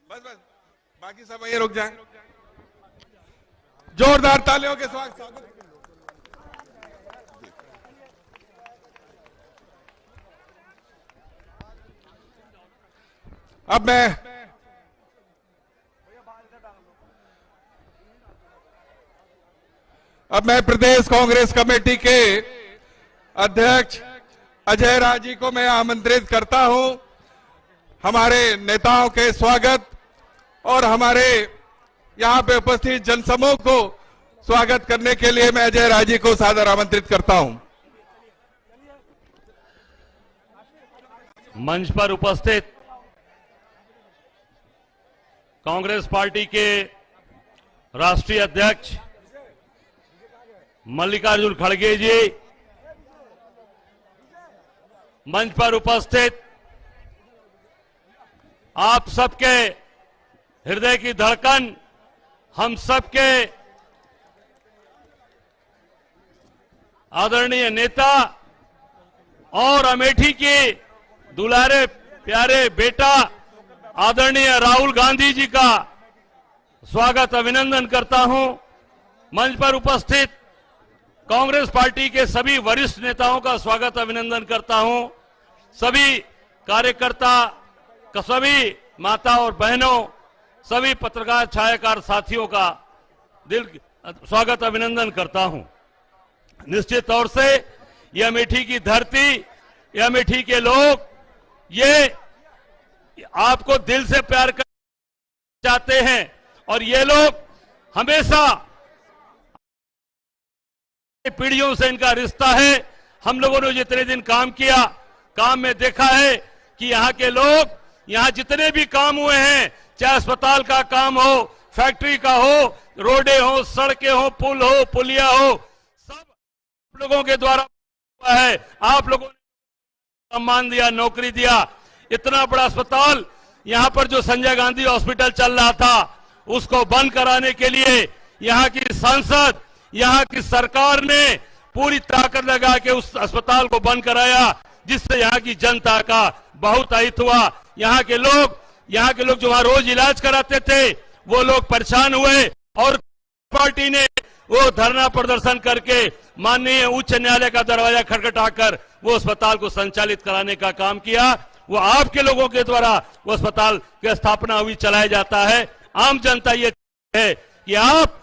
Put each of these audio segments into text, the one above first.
बस बस बाकी सब वहीं रुक जाएं। जोरदार तालियों के स्वागत। अब मैं प्रदेश कांग्रेस कमेटी के अध्यक्ष अजय राय जी को मैं आमंत्रित करता हूं हमारे नेताओं के स्वागत और हमारे यहां पे उपस्थित जनसमूह को स्वागत करने के लिए मैं अजय राय जी को सादर आमंत्रित करता हूं। मंच पर उपस्थित कांग्रेस पार्टी के राष्ट्रीय अध्यक्ष मल्लिकार्जुन खड़गे जी, मंच पर उपस्थित आप सबके हृदय की धड़कन, हम सबके आदरणीय नेता और अमेठी के दुलारे प्यारे बेटा आदरणीय राहुल गांधी जी का स्वागत अभिनंदन करता हूं। मंच पर उपस्थित कांग्रेस पार्टी के सभी वरिष्ठ नेताओं का स्वागत अभिनंदन करता हूं। सभी कार्यकर्ता, सभी माता और बहनों, सभी पत्रकार छायाकार साथियों का दिल स्वागत अभिनंदन करता हूं। निश्चित तौर से यह अमेठी की धरती, यह अमेठी के लोग, ये आपको दिल से प्यार कर चाहते हैं और ये लोग हमेशा पीढ़ियों से इनका रिश्ता है। हम लोगों ने जितने दिन काम किया, काम में देखा है कि यहाँ के लोग, यहाँ जितने भी काम हुए हैं, चाहे अस्पताल का काम हो, फैक्ट्री का हो, रोडे हो, सड़कें हो, पुल हो, पुलिया हो, सब लोगों के द्वारा हुआ है। आप लोगों ने सम्मान दिया, नौकरी दिया। इतना बड़ा अस्पताल यहाँ पर जो संजय गांधी हॉस्पिटल चल रहा था, उसको बंद कराने के लिए यहाँ की सांसद, यहाँ की सरकार ने पूरी ताकत लगा के उस अस्पताल को बंद कराया, जिससे यहाँ की जनता का बहुत हित हुआ। यहाँ के लोग जो वहां रोज इलाज कराते थे, वो लोग परेशान हुए और पार्टी ने वो धरना प्रदर्शन करके माननीय उच्च न्यायालय का दरवाजा खटखटाकर वो अस्पताल को संचालित कराने का काम किया। वो आपके लोगों के द्वारा वो अस्पताल की स्थापना हुई, चलाया जाता है। आम जनता ये है कि आप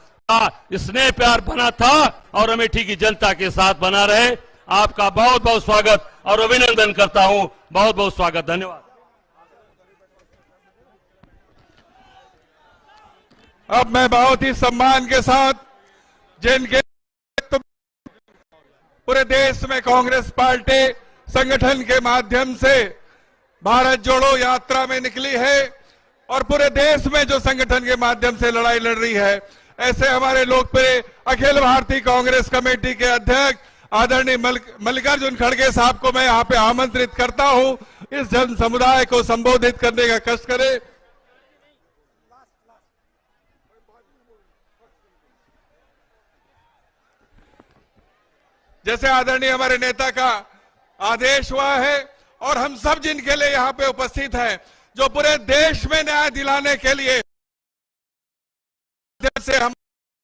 स्नेह प्यार बना था और अमेठी की जनता के साथ बना रहे। आपका बहुत बहुत स्वागत और अभिनंदन करता हूं। बहुत बहुत स्वागत, धन्यवाद। अब मैं बहुत ही सम्मान के साथ जिनके पूरे देश में कांग्रेस पार्टी संगठन के माध्यम से भारत जोड़ो यात्रा में निकली है और पूरे देश में जो संगठन के माध्यम से लड़ाई लड़ रही है, ऐसे हमारे लोकप्रिय अखिल भारतीय कांग्रेस कमेटी के अध्यक्ष आदरणीय मल्लिकार्जुन खड़गे साहब को मैं यहाँ पे आमंत्रित करता हूँ, इस जन समुदाय को संबोधित करने का कष्ट करें। जैसे आदरणीय हमारे नेता का आदेश हुआ है और हम सब जिनके लिए यहाँ पे उपस्थित हैं, जो पूरे देश में न्याय दिलाने के लिए से हम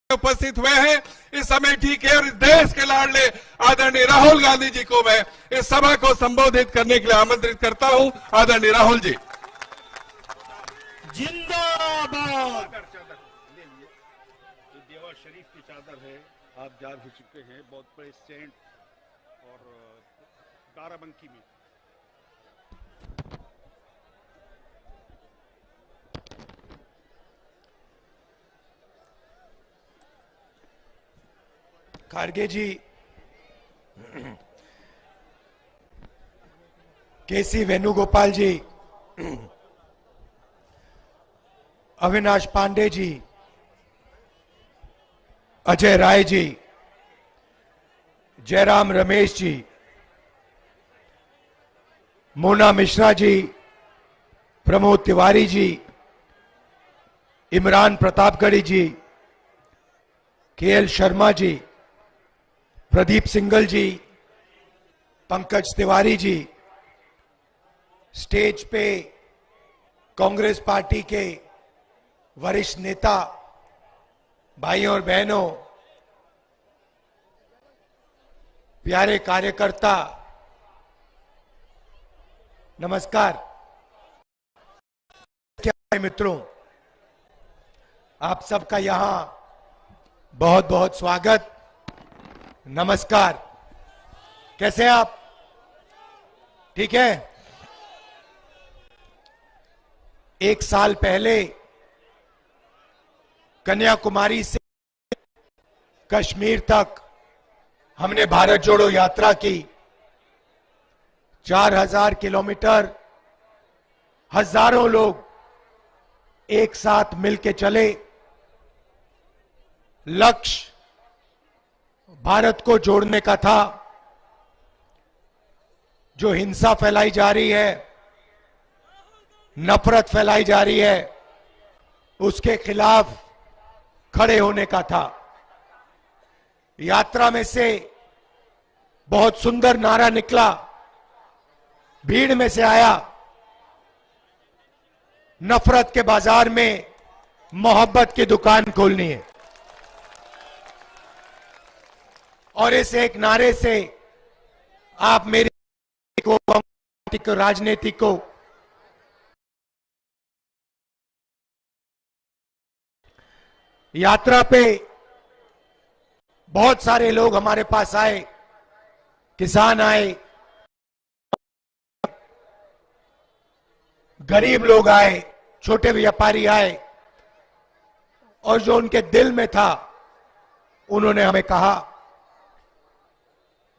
उपस्थित हुए हैं, इस अमेठी के और इस देश के लाडले आदरणीय राहुल गांधी जी को मैं इस सभा को संबोधित करने के लिए आमंत्रित करता हूं। आदरणीय राहुल जी। जिंदाबाद। देवा शरीफ की चादर है, आप जान हो चुके हैं, बहुत बड़े सेंट और बाराबंकी में खड़गे जी, केसी वेणुगोपाल जी, अविनाश पांडे जी, अजय राय जी, जयराम रमेश जी, मोना मिश्रा जी, प्रमोद तिवारी जी, इमरान प्रतापगढ़ी जी, केएल शर्मा जी, प्रदीप सिंगल जी, पंकज तिवारी जी, स्टेज पे कांग्रेस पार्टी के वरिष्ठ नेता, भाइयों और बहनों, प्यारे कार्यकर्ता, नमस्कार। क्या मित्रों, आप सबका यहां बहुत बहुत स्वागत, नमस्कार। कैसे हैं आप? ठीक है। एक साल पहले कन्याकुमारी से कश्मीर तक हमने भारत जोड़ो यात्रा की। 4000 किलोमीटर, हजारों लोग एक साथ मिलके चले। लक्ष्य भारत को जोड़ने का था। जो हिंसा फैलाई जा रही है, नफरत फैलाई जा रही है, उसके खिलाफ खड़े होने का था। यात्रा में से बहुत सुंदर नारा निकला, भीड़ में से आया, नफरत के बाजार में मोहब्बत की दुकान खोलनी है। और इस एक नारे से आप मेरी को, राजनीति को, यात्रा पे बहुत सारे लोग हमारे पास आए, किसान आए, गरीब लोग आए, छोटे व्यापारी आए, और जो उनके दिल में था उन्होंने हमें कहा।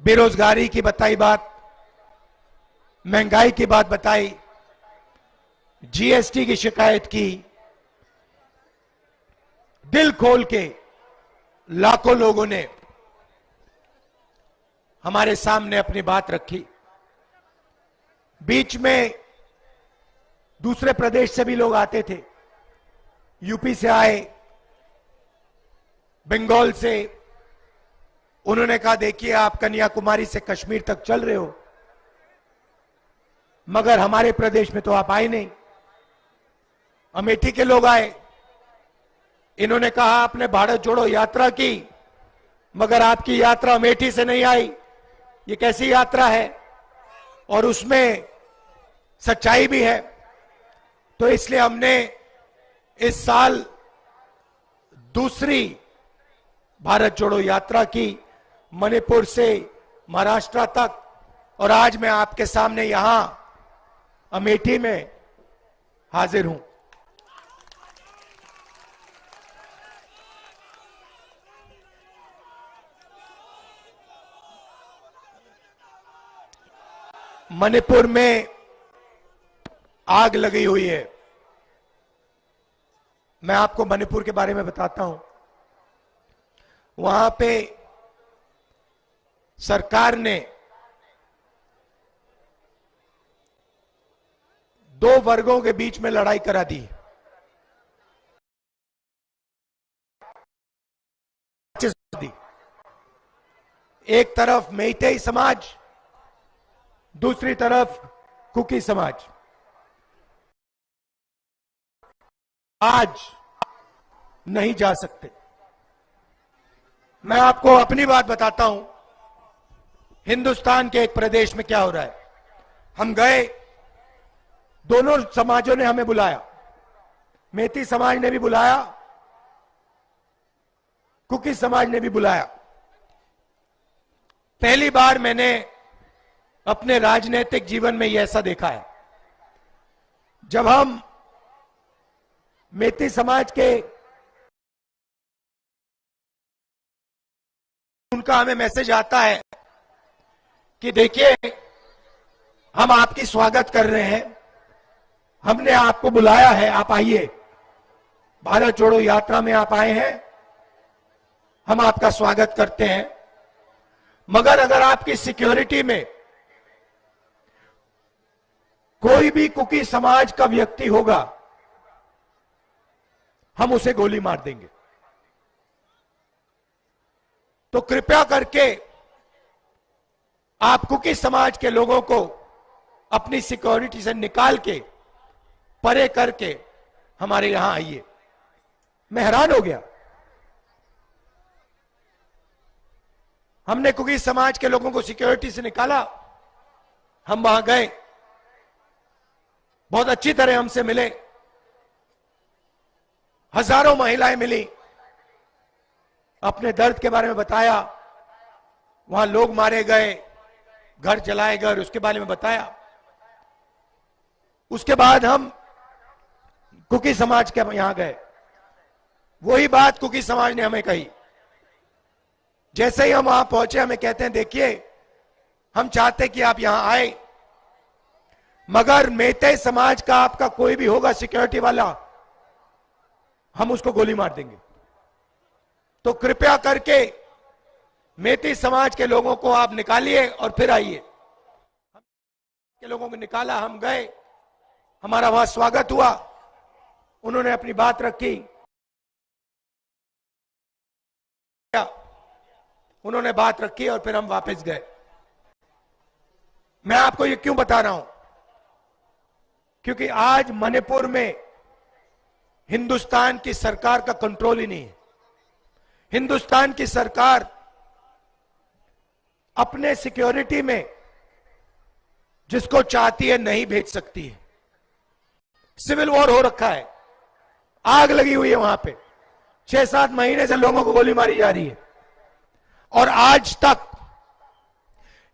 बेरोजगारी की बताई बात, महंगाई की बात बताई, जीएसटी की शिकायत की। दिल खोल के लाखों लोगों ने हमारे सामने अपनी बात रखी। बीच में दूसरे प्रदेश से भी लोग आते थे, यूपी से आए, बंगाल से। उन्होंने कहा, देखिए आप कन्याकुमारी से कश्मीर तक चल रहे हो, मगर हमारे प्रदेश में तो आप आए नहीं। अमेठी के लोग आए, इन्होंने कहा आपने भारत जोड़ो यात्रा की, मगर आपकी यात्रा अमेठी से नहीं आई, ये कैसी यात्रा है? और उसमें सच्चाई भी है। तो इसलिए हमने इस साल दूसरी भारत जोड़ो यात्रा की, मणिपुर से महाराष्ट्र तक, और आज मैं आपके सामने यहां अमेठी में हाजिर हूं। मणिपुर में आग लगी हुई है। मैं आपको मणिपुर के बारे में बताता हूं। वहां पे सरकार ने 2 वर्गों के बीच में लड़ाई करा दी। एक तरफ मेइतेई समाज, दूसरी तरफ कुकी समाज। आज नहीं जा सकते। मैं आपको अपनी बात बताता हूं। हिंदुस्तान के एक प्रदेश में क्या हो रहा है। हम गए, दोनों समाजों ने हमें बुलाया, मेती समाज ने भी बुलाया, कुकी समाज ने भी बुलाया। पहली बार मैंने अपने राजनीतिक जीवन में यह ऐसा देखा है। जब हम मेती समाज के, उनका हमें मैसेज आता है कि देखिए हम आपकी स्वागत कर रहे हैं, हमने आपको बुलाया है, आप आइए, भारत जोड़ो यात्रा में आप आए हैं, हम आपका स्वागत करते हैं। मगर अगर आपकी सिक्योरिटी में कोई भी कुकी समाज का व्यक्ति होगा, हम उसे गोली मार देंगे। तो कृपया करके आप कुकी समाज के लोगों को अपनी सिक्योरिटी से निकाल के, परे करके हमारे यहां आइए। मैं हैरान हो गया। हमने कुकी समाज के लोगों को सिक्योरिटी से निकाला, हम वहां गए, बहुत अच्छी तरह हमसे मिले, हजारों महिलाएं मिली, अपने दर्द के बारे में बताया, वहां लोग मारे गए, घर जलाए गए, उसके बारे में बताया। उसके बाद हम कुकी समाज के यहां गए, वही बात कुकी समाज ने हमें कही। जैसे ही हम वहां पहुंचे, हमें कहते हैं देखिए हम चाहते कि आप यहां आए, मगर मेते समाज का आपका कोई भी होगा सिक्योरिटी वाला, हम उसको गोली मार देंगे। तो कृपया करके मेती समाज के लोगों को आप निकालिए और फिर आइए। के लोगों को निकाला, हम गए, हमारा वहां स्वागत हुआ, उन्होंने अपनी बात रखी, उन्होंने बात रखी और फिर हम वापस गए। मैं आपको ये क्यों बता रहा हूं, क्योंकि आज मणिपुर में हिंदुस्तान की सरकार का कंट्रोल ही नहीं है। हिंदुस्तान की सरकार अपने सिक्योरिटी में जिसको चाहती है नहीं भेज सकती है। सिविल वॉर हो रखा है, आग लगी हुई है वहां पे, 6-7 महीने से लोगों को गोली मारी जा रही है, और आज तक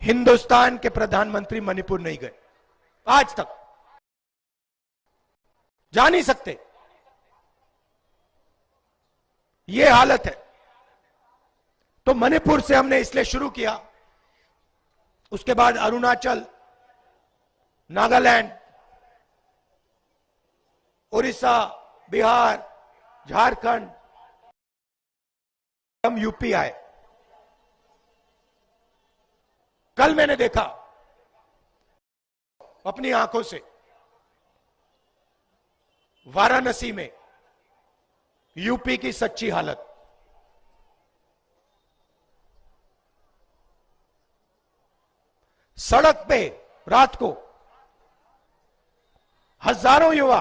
हिंदुस्तान के प्रधानमंत्री मणिपुर नहीं गए, आज तक जा नहीं सकते। ये हालत है। तो मणिपुर से हमने इसलिए शुरू किया, उसके बाद अरुणाचल, नागालैंड, उड़ीसा, बिहार, झारखंड, हम यूपी आए। कल मैंने देखा अपनी आंखों से वाराणसी में यूपी की सच्ची हालत। सड़क पे रात को हजारों युवा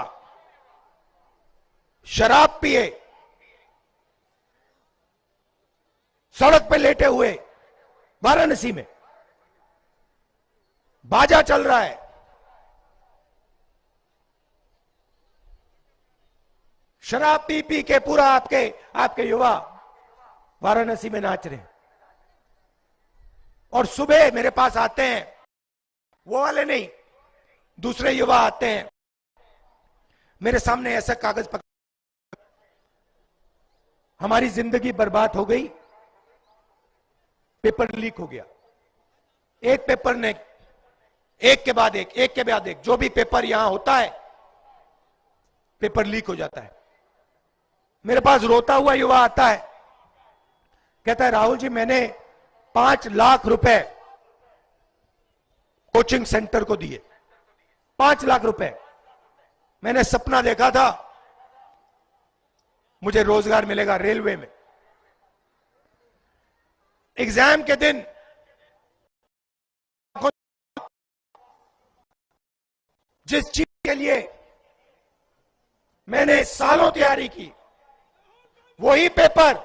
शराब पिए सड़क पे लेटे हुए, वाराणसी में बाजा चल रहा है, शराब पी पी के पूरा आपके युवा वाराणसी में नाच रहे हैं। और सुबह मेरे पास आते हैं, वो वाले नहीं, दूसरे युवा आते हैं, मेरे सामने ऐसा कागज पकड़, हमारी जिंदगी बर्बाद हो गई, पेपर लीक हो गया। एक पेपर ने एक के बाद एक, जो भी पेपर यहां होता है पेपर लीक हो जाता है। मेरे पास रोता हुआ युवा आता है, कहता है राहुल जी मैंने 5 लाख रुपए कोचिंग सेंटर को दिए, 5 लाख रुपए। मैंने सपना देखा था मुझे रोजगार मिलेगा रेलवे में। एग्जाम के दिन जिस चीज के लिए मैंने सालों तैयारी की, वही पेपर,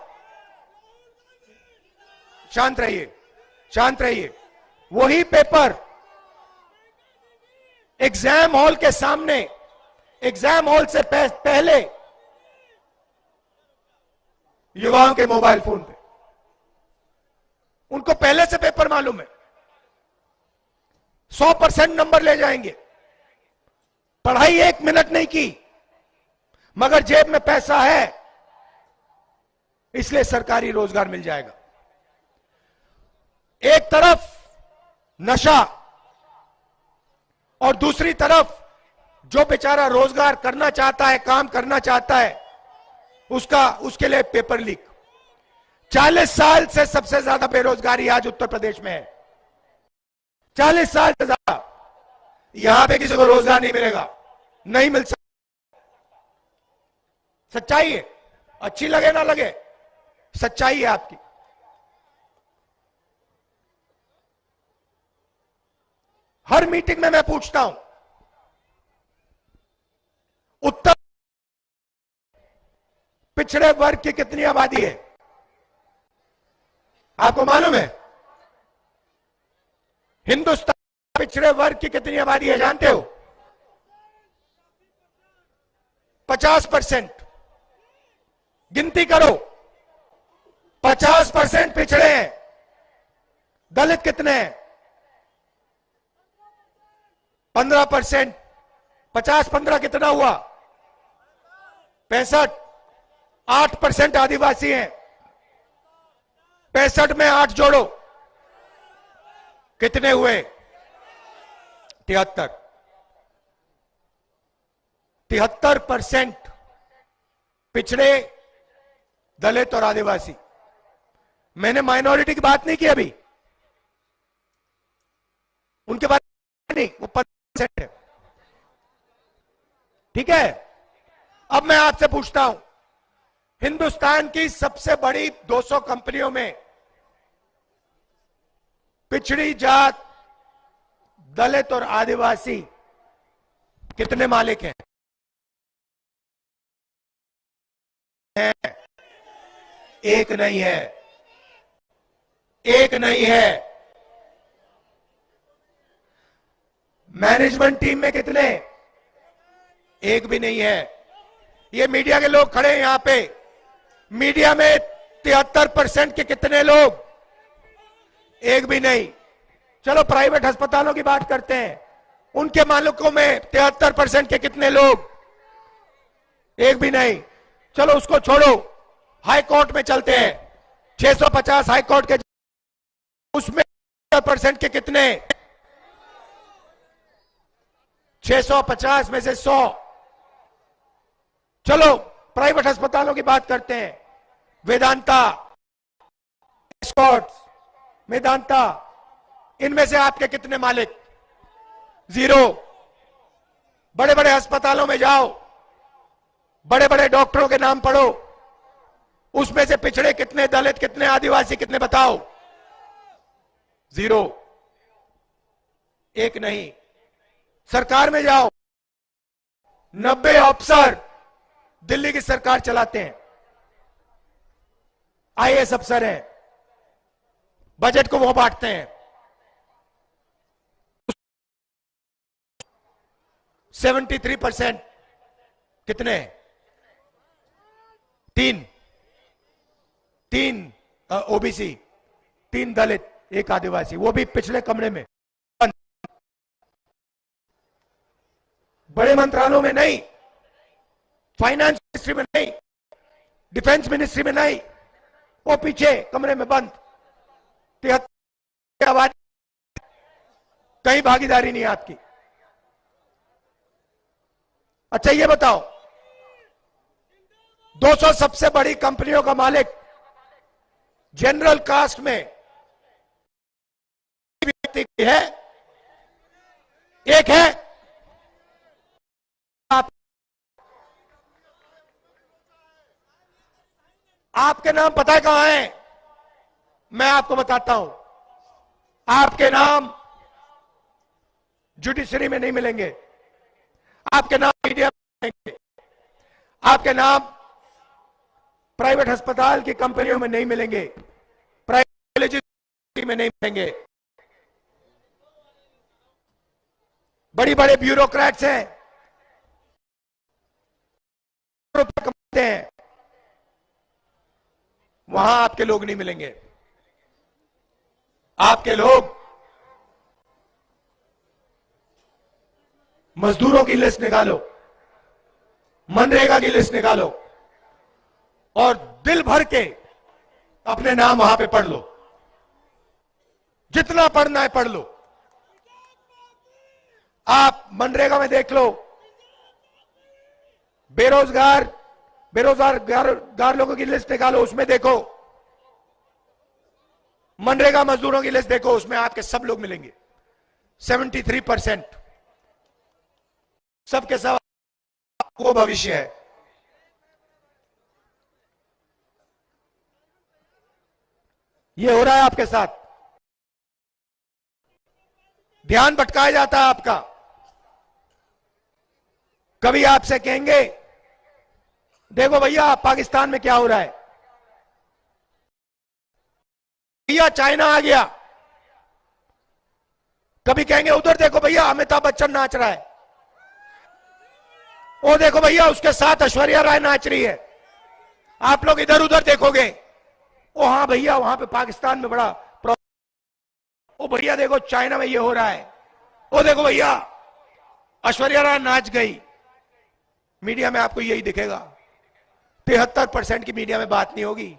शांत रहिए, वही पेपर एग्जाम हॉल के सामने, एग्जाम हॉल से पहले युवाओं के मोबाइल फोन पे, उनको पहले से पेपर मालूम है, 100% नंबर ले जाएंगे। पढ़ाई 1 मिनट नहीं की, मगर जेब में पैसा है, इसलिए सरकारी रोजगार मिल जाएगा। एक तरफ नशा और दूसरी तरफ जो बेचारा रोजगार करना चाहता है, काम करना चाहता है, उसके लिए पेपर लीक। 40 साल से सबसे ज्यादा बेरोजगारी आज उत्तर प्रदेश में है, 40 साल से ज्यादा। यहां पे किसी को रोजगार नहीं मिलेगा, नहीं मिल सकता। सच्चाई है, अच्छी लगे ना लगे, सच्चाई है आपकी। हर मीटिंग में मैं पूछता हूं, उत्तर पिछड़े वर्ग की कितनी आबादी है? आपको मालूम है? हिंदुस्तान पिछड़े वर्ग की कितनी आबादी है जानते हो? 50%। गिनती करो, 50% पिछड़े हैं। दलित कितने हैं? 15%। 50-15 कितना हुआ? 65। 8% आदिवासी हैं। 65 में 8 जोड़ो, कितने हुए? 73। 73% पिछड़े, दलित और आदिवासी। मैंने माइनॉरिटी की बात नहीं की अभी, उनके बारे में नहीं, वो 5% है। ठीक है। अब मैं आपसे पूछता हूं, हिंदुस्तान की सबसे बड़ी 200 कंपनियों में पिछड़ी जात, दलित और आदिवासी कितने मालिक हैं? एक नहीं है। एक नहीं है। मैनेजमेंट टीम में कितने? एक भी नहीं है। ये मीडिया के लोग खड़े हैं यहां पे, मीडिया में 73% के कितने लोग? एक भी नहीं। चलो प्राइवेट अस्पतालों की बात करते हैं, उनके मालिकों में 73% के कितने लोग? एक भी नहीं। चलो उसको छोड़ो, हाई कोर्ट में चलते हैं। 650 हाई कोर्ट के, उसमें 70% के कितने? 650 में से 100। चलो प्राइवेट अस्पतालों की बात करते हैं। वेदांता, स्कॉट्स, मेदांता, इनमें से आपके कितने मालिक? 0। बड़े बड़े अस्पतालों में जाओ, बड़े बड़े डॉक्टरों के नाम पढ़ो, उसमें से पिछड़े कितने, दलित कितने, आदिवासी कितने, बताओ? 0। एक नहीं। सरकार में जाओ, 90 अफसर दिल्ली की सरकार चलाते हैं, आईएएस अफसर हैं, बजट को वो बांटते हैं। 73% कितने? 3 ओबीसी, 3 दलित, 1 आदिवासी, वो भी पिछले कमरे में। बड़े मंत्रालयों में नहीं, फाइनेंस मिनिस्ट्री में नहीं, डिफेंस मिनिस्ट्री में नहीं, वो पीछे कमरे में बंद। 73 आबादी, कहीं भागीदारी नहीं आपकी। अच्छा ये बताओ, 200 सबसे बड़ी कंपनियों का मालिक जनरल कास्ट में व्यक्ति है? एक है? आपके नाम पता है कहां है? मैं आपको बताता हूं। आपके नाम जुडिशरी में नहीं मिलेंगे, आपके नाम मीडिया में मिलेंगे, आपके नाम प्राइवेट अस्पताल की कंपनियों में नहीं मिलेंगे, प्राइवेट कॉलेज में नहीं मिलेंगे। बड़ी बड़े ब्यूरोक्रेट्स हैं, रुपए कमाते हैं, वहां आपके लोग नहीं मिलेंगे। आपके लोग मजदूरों की लिस्ट निकालो, मनरेगा की लिस्ट निकालो और दिल भर के अपने नाम वहां पे पढ़ लो, जितना पढ़ना है पढ़ लो। आप मनरेगा में देख लो, बेरोजगार लोगों की लिस्ट निकालो, उसमें देखो, मनरेगा मजदूरों की लिस्ट देखो, उसमें आपके सब लोग मिलेंगे। 73% सबके सब वो भविष्य है। ये हो रहा है आपके साथ, ध्यान भटकाया जाता है आपका। कभी आपसे कहेंगे देखो भैया पाकिस्तान में क्या हो रहा है। भैया चाइना आ गया, कभी कहेंगे उधर देखो भैया अमिताभ बच्चन नाच रहा है, वो देखो भैया उसके साथ ऐश्वर्या राय नाच रही है। आप लोग इधर उधर देखोगे, ओ हाँ भैया वहां पे पाकिस्तान में बड़ा प्रॉब्लम, ओ भैया देखो चाइना में ये हो रहा है, ओ देखो भैया ऐश्वर्या राय नाच गई। मीडिया में आपको यही दिखेगा। 73% की मीडिया में बात नहीं होगी,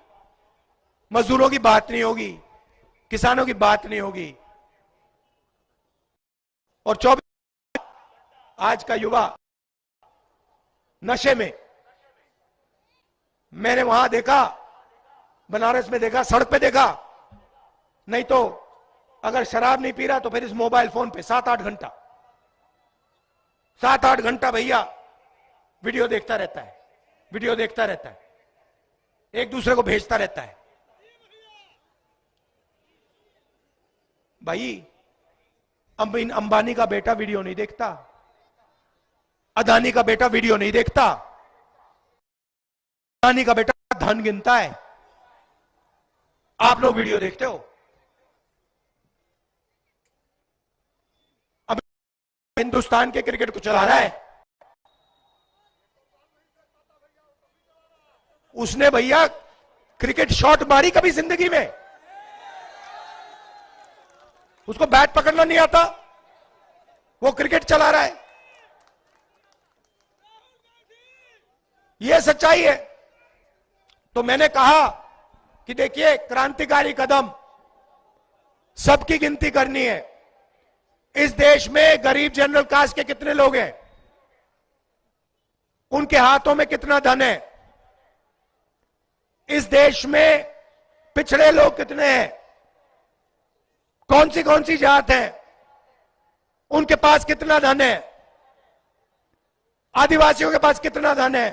मजदूरों की बात नहीं होगी, किसानों की बात नहीं होगी। और 24 आज का युवा नशे में, मैंने वहां देखा, बनारस में देखा, सड़क पे देखा, नहीं तो अगर शराब नहीं पी रहा तो फिर इस मोबाइल फोन पे 7-8 घंटा 7-8 घंटा भैया वीडियो देखता रहता है, वीडियो देखता रहता है, एक दूसरे को भेजता रहता है। भाई अंबानी का बेटा वीडियो नहीं देखता, अदानी का बेटा वीडियो नहीं देखता, अदानी का बेटा धन गिनता है, आप लोग वीडियो देखते हो। अब हिंदुस्तान के क्रिकेट को चला रहा है, उसने भैया क्रिकेट शॉट मारी कभी जिंदगी में? उसको बैट पकड़ना नहीं आता, वो क्रिकेट चला रहा है। यह सच्चाई है। तो मैंने कहा कि देखिए क्रांतिकारी कदम, सबकी गिनती करनी है। इस देश में गरीब जनरल कास्ट के कितने लोग हैं, उनके हाथों में कितना धन है, इस देश में पिछड़े लोग कितने हैं, कौन सी जात है, उनके पास कितना धन है, आदिवासियों के पास कितना धन है,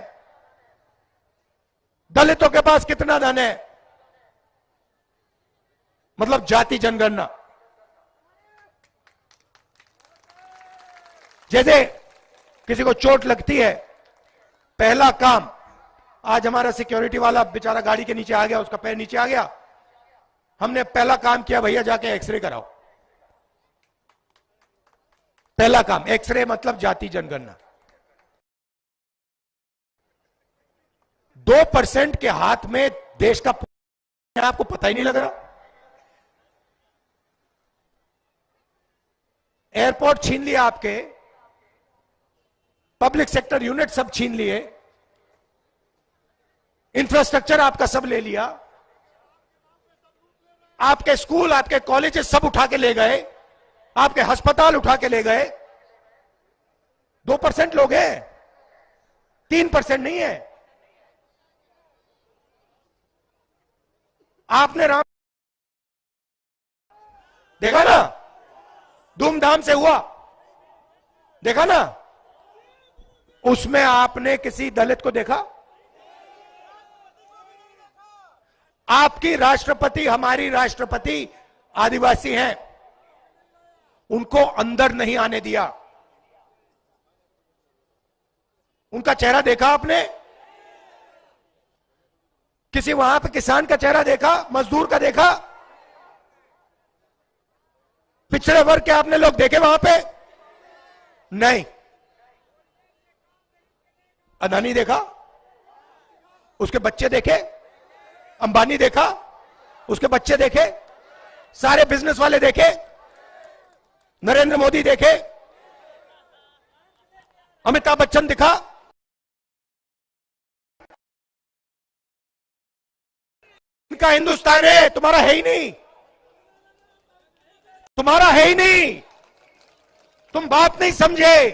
दलितों के पास कितना धन है, मतलब जाति जनगणना। जैसे किसी को चोट लगती है, पहला काम, आज हमारा सिक्योरिटी वाला बेचारा गाड़ी के नीचे आ गया, उसका पैर नीचे आ गया, हमने पहला काम किया भैया जाके एक्सरे कराओ। पहला काम एक्सरे, मतलब जाति जनगणना। 2% के हाथ में देश का, आपको पता ही नहीं लग रहा। एयरपोर्ट छीन लिया आपके, पब्लिक सेक्टर यूनिट सब छीन लिए, इंफ्रास्ट्रक्चर आपका सब ले लिया, आपके स्कूल, आपके कॉलेजेस सब उठा के ले गए, आपके अस्पताल उठा के ले गए। 2% लोग हैं, 3% नहीं है। आपने राम देखा ना, धूमधाम से हुआ, देखा ना, उसमें आपने किसी दलित को देखा? आपकी राष्ट्रपति, हमारी राष्ट्रपति आदिवासी हैं, उनको अंदर नहीं आने दिया। उनका चेहरा देखा आपने? किसी वहां पे किसान का चेहरा देखा, मजदूर का देखा, पिछड़े वर्ग के आपने लोग देखे वहां पे? नहीं। अदानी देखा, उसके बच्चे देखे, अंबानी देखा, उसके बच्चे देखे, सारे बिजनेस वाले देखे, नरेंद्र मोदी देखे, अमिताभ बच्चन दिखा। इनका हिंदुस्तान है, तुम्हारा है ही नहीं, तुम्हारा है ही नहीं, तुम बात नहीं समझे,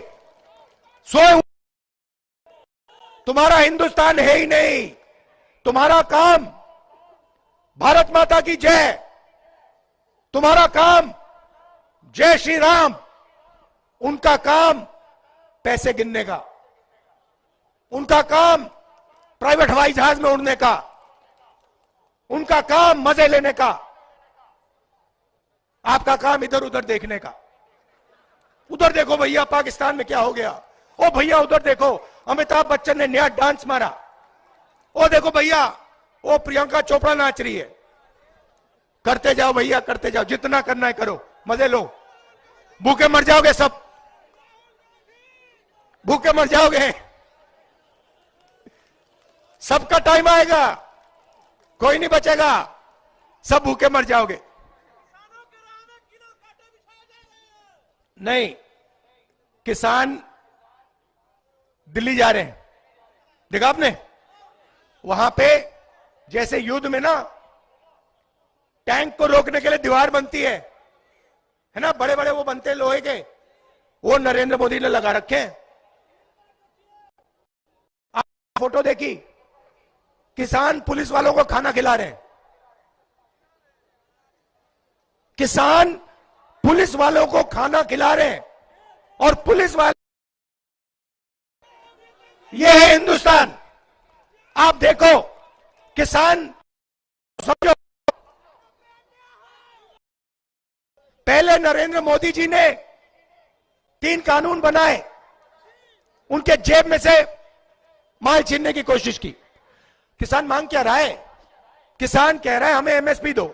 सोए, तुम्हारा हिंदुस्तान है ही नहीं। तुम्हारा काम भारत माता की जय, तुम्हारा काम जय श्री राम, उनका काम पैसे गिनने का, उनका काम प्राइवेट हवाई जहाज में उड़ने का, उनका काम मजे लेने का, आपका काम इधर उधर देखने का। उधर देखो भैया पाकिस्तान में क्या हो गया, ओ भैया उधर देखो अमिताभ बच्चन ने नया डांस मारा, ओ देखो भैया, वो प्रियंका चोपड़ा नाच रही है। करते जाओ भैया, करते जाओ, जितना करना है करो, मजे लो। भूखे मर जाओगे सब, भूखे मर जाओगे। सबका टाइम आएगा, कोई नहीं बचेगा, सब भूखे मर जाओगे। नहीं, किसान दिल्ली जा रहे हैं, देखा आपने? वहां पे जैसे युद्ध में ना टैंक को रोकने के लिए दीवार बनती है ना, बड़े बड़े वो बनते हैं लोहे के, वो नरेंद्र मोदी ने लगा रखे हैं। आप फोटो देखी, किसान पुलिस वालों को खाना खिला रहे हैं। किसान पुलिस वालों को खाना खिला रहे हैं, और पुलिस वाले, ये है हिंदुस्तान। आप देखो, किसान, समझो, पहले नरेंद्र मोदी जी ने 3 कानून बनाए, उनके जेब में से माल छीनने की कोशिश की। किसान मांग क्या रहा है? किसान कह रहा है हमें एमएसपी दो।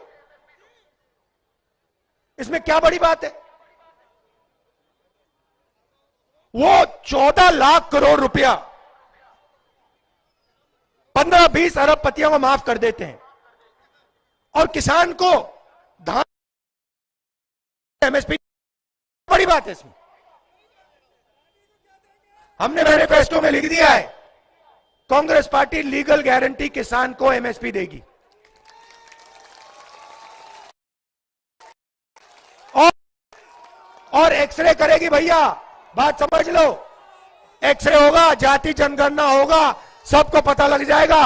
इसमें क्या बड़ी बात है? वो 14 लाख करोड़ रुपया 15-20 अरबपतियों को माफ कर देते हैं, और किसान को धान एमएसपी, बड़ी बात है इसमें। हमने मैनिफेस्टो में लिख दिया है, कांग्रेस पार्टी लीगल गारंटी किसान को एमएसपी देगी। और एक्सरे करेगी भैया, बात समझ लो। एक्सरे होगा, जाति जनगणना होगा, सबको पता लग जाएगा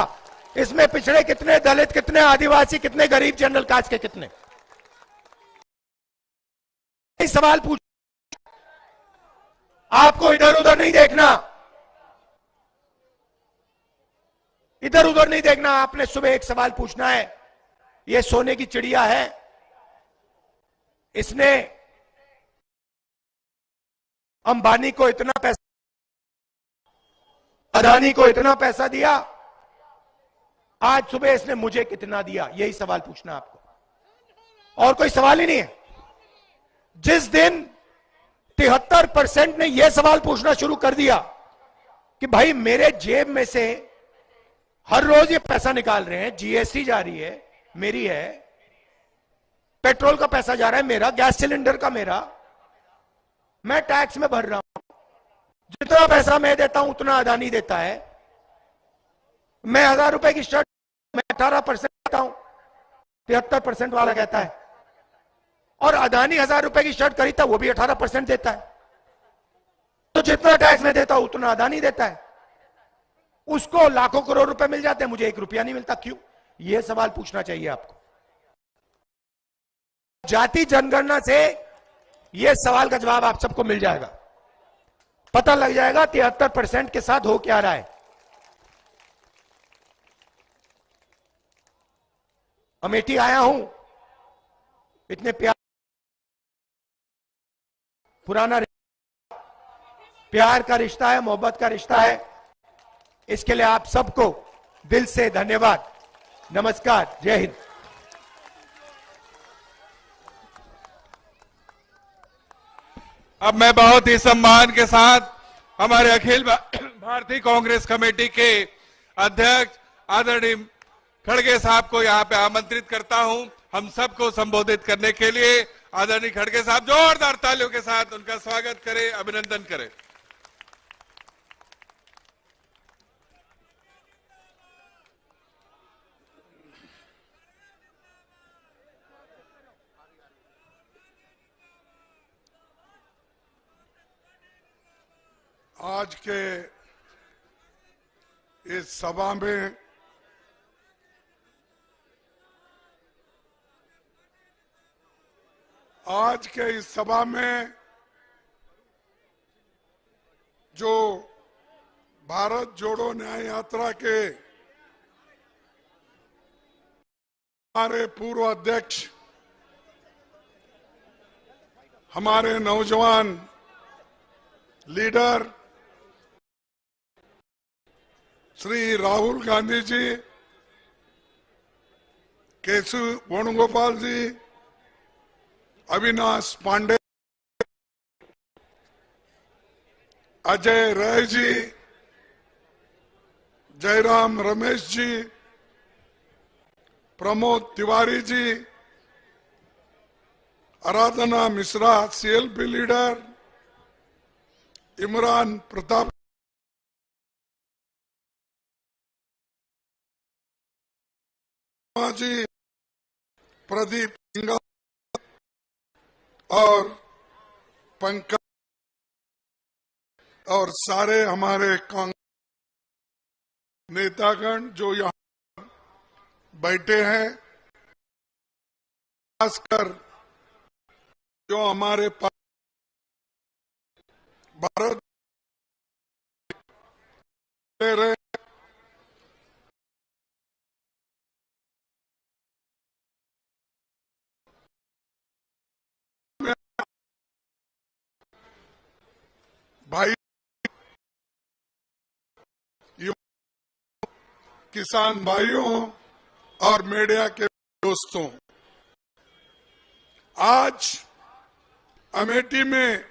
इसमें पिछड़े कितने, दलित कितने, आदिवासी कितने, गरीब जनरल कास्ट के कितने। सवाल पूछ, आपको इधर उधर नहीं देखना, इधर उधर नहीं देखना। आपने सुबह एक सवाल पूछना है, यह सोने की चिड़िया है, इसने अंबानी को इतना पैसा, अदानी को इतना पैसा दिया, आज सुबह इसने मुझे कितना दिया, यही सवाल पूछना आपको, और कोई सवाल ही नहीं है। जिस दिन 73% ने यह सवाल पूछना शुरू कर दिया कि भाई मेरे जेब में से हर रोज ये पैसा निकाल रहे हैं, जीएसटी जा रही है मेरी है, पेट्रोल का पैसा जा रहा है मेरा, गैस सिलेंडर का मेरा, मैं टैक्स में भर रहा हूं, जितना पैसा मैं देता हूं उतना अदानी देता है, मैं 1000 रुपए की शर्ट मैं 18% देता हूं, 73% वाला कहता है, और अदानी 1000 रुपए की शर्ट खरीदता है वो भी 18% देता है। तो जितना टैक्स में देता हूं उतना अदानी देता है, उसको लाखों करोड़ रुपए मिल जाते हैं, मुझे 1 रुपया नहीं मिलता, क्यों? यह सवाल पूछना चाहिए आपको। जाति जनगणना से यह सवाल का जवाब आप सबको मिल जाएगा, पता लग जाएगा 73% के साथ हो क्या रहा है। अमेठी आया हूं, इतने प्यार, पुराना प्यार का रिश्ता है, मोहब्बत का रिश्ता है, इसके लिए आप सबको दिल से धन्यवाद। नमस्कार, जय हिंद। अब मैं बहुत ही सम्मान के साथ हमारे अखिल भारतीय कांग्रेस कमेटी के अध्यक्ष आदरणीय खड़गे साहब को यहां पे आमंत्रित करता हूं, हम सबको संबोधित करने के लिए। आदरणीय खड़गे साहब जोरदार तालियों के साथ उनका स्वागत करें, अभिनंदन करें। आज के इस सभा में जो भारत जोड़ो न्याय यात्रा के हमारे पूर्व अध्यक्ष, हमारे नौजवान लीडर श्री राहुल गांधी जी, केशव वेणुगोपाल जी, अविनाश पांडे, अजय राय जी, जयराम रमेश जी, प्रमोद तिवारी जी, आराधना मिश्रा सीएलपी लीडर, इमरान प्रताप जी, प्रदीप सिंघल और पंकज और सारे हमारे कांग्रेस नेतागण जो यहाँ बैठे हैं, खासकर जो हमारे पास भारत रहे भाई, किसान भाइयों और मीडिया के दोस्तों, आज अमेठी में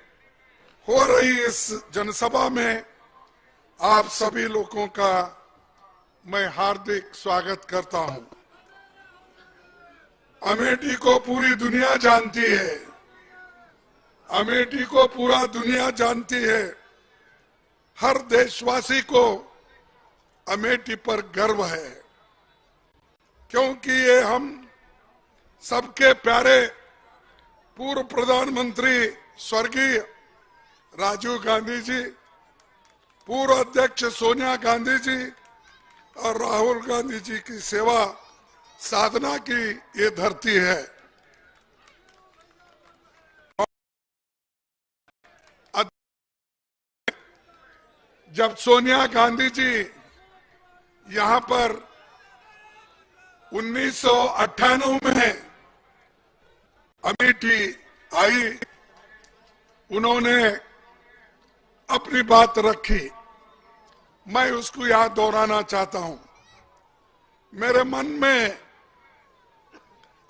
हो रही इस जनसभा में आप सभी लोगों का मैं हार्दिक स्वागत करता हूं। अमेठी को पूरी दुनिया जानती है, अमेठी को पूरा दुनिया जानती है। हर देशवासी को अमेठी पर गर्व है, क्योंकि ये हम सबके प्यारे पूर्व प्रधानमंत्री स्वर्गीय राजीव गांधी जी, पूर्व अध्यक्ष सोनिया गांधी जी और राहुल गांधी जी की सेवा साधना की ये धरती है। जब सोनिया गांधी जी यहाँ पर 1998 में अमेठी आई, उन्होंने अपनी बात रखी, मैं उसको याद दोहराना चाहता हूं। मेरे मन में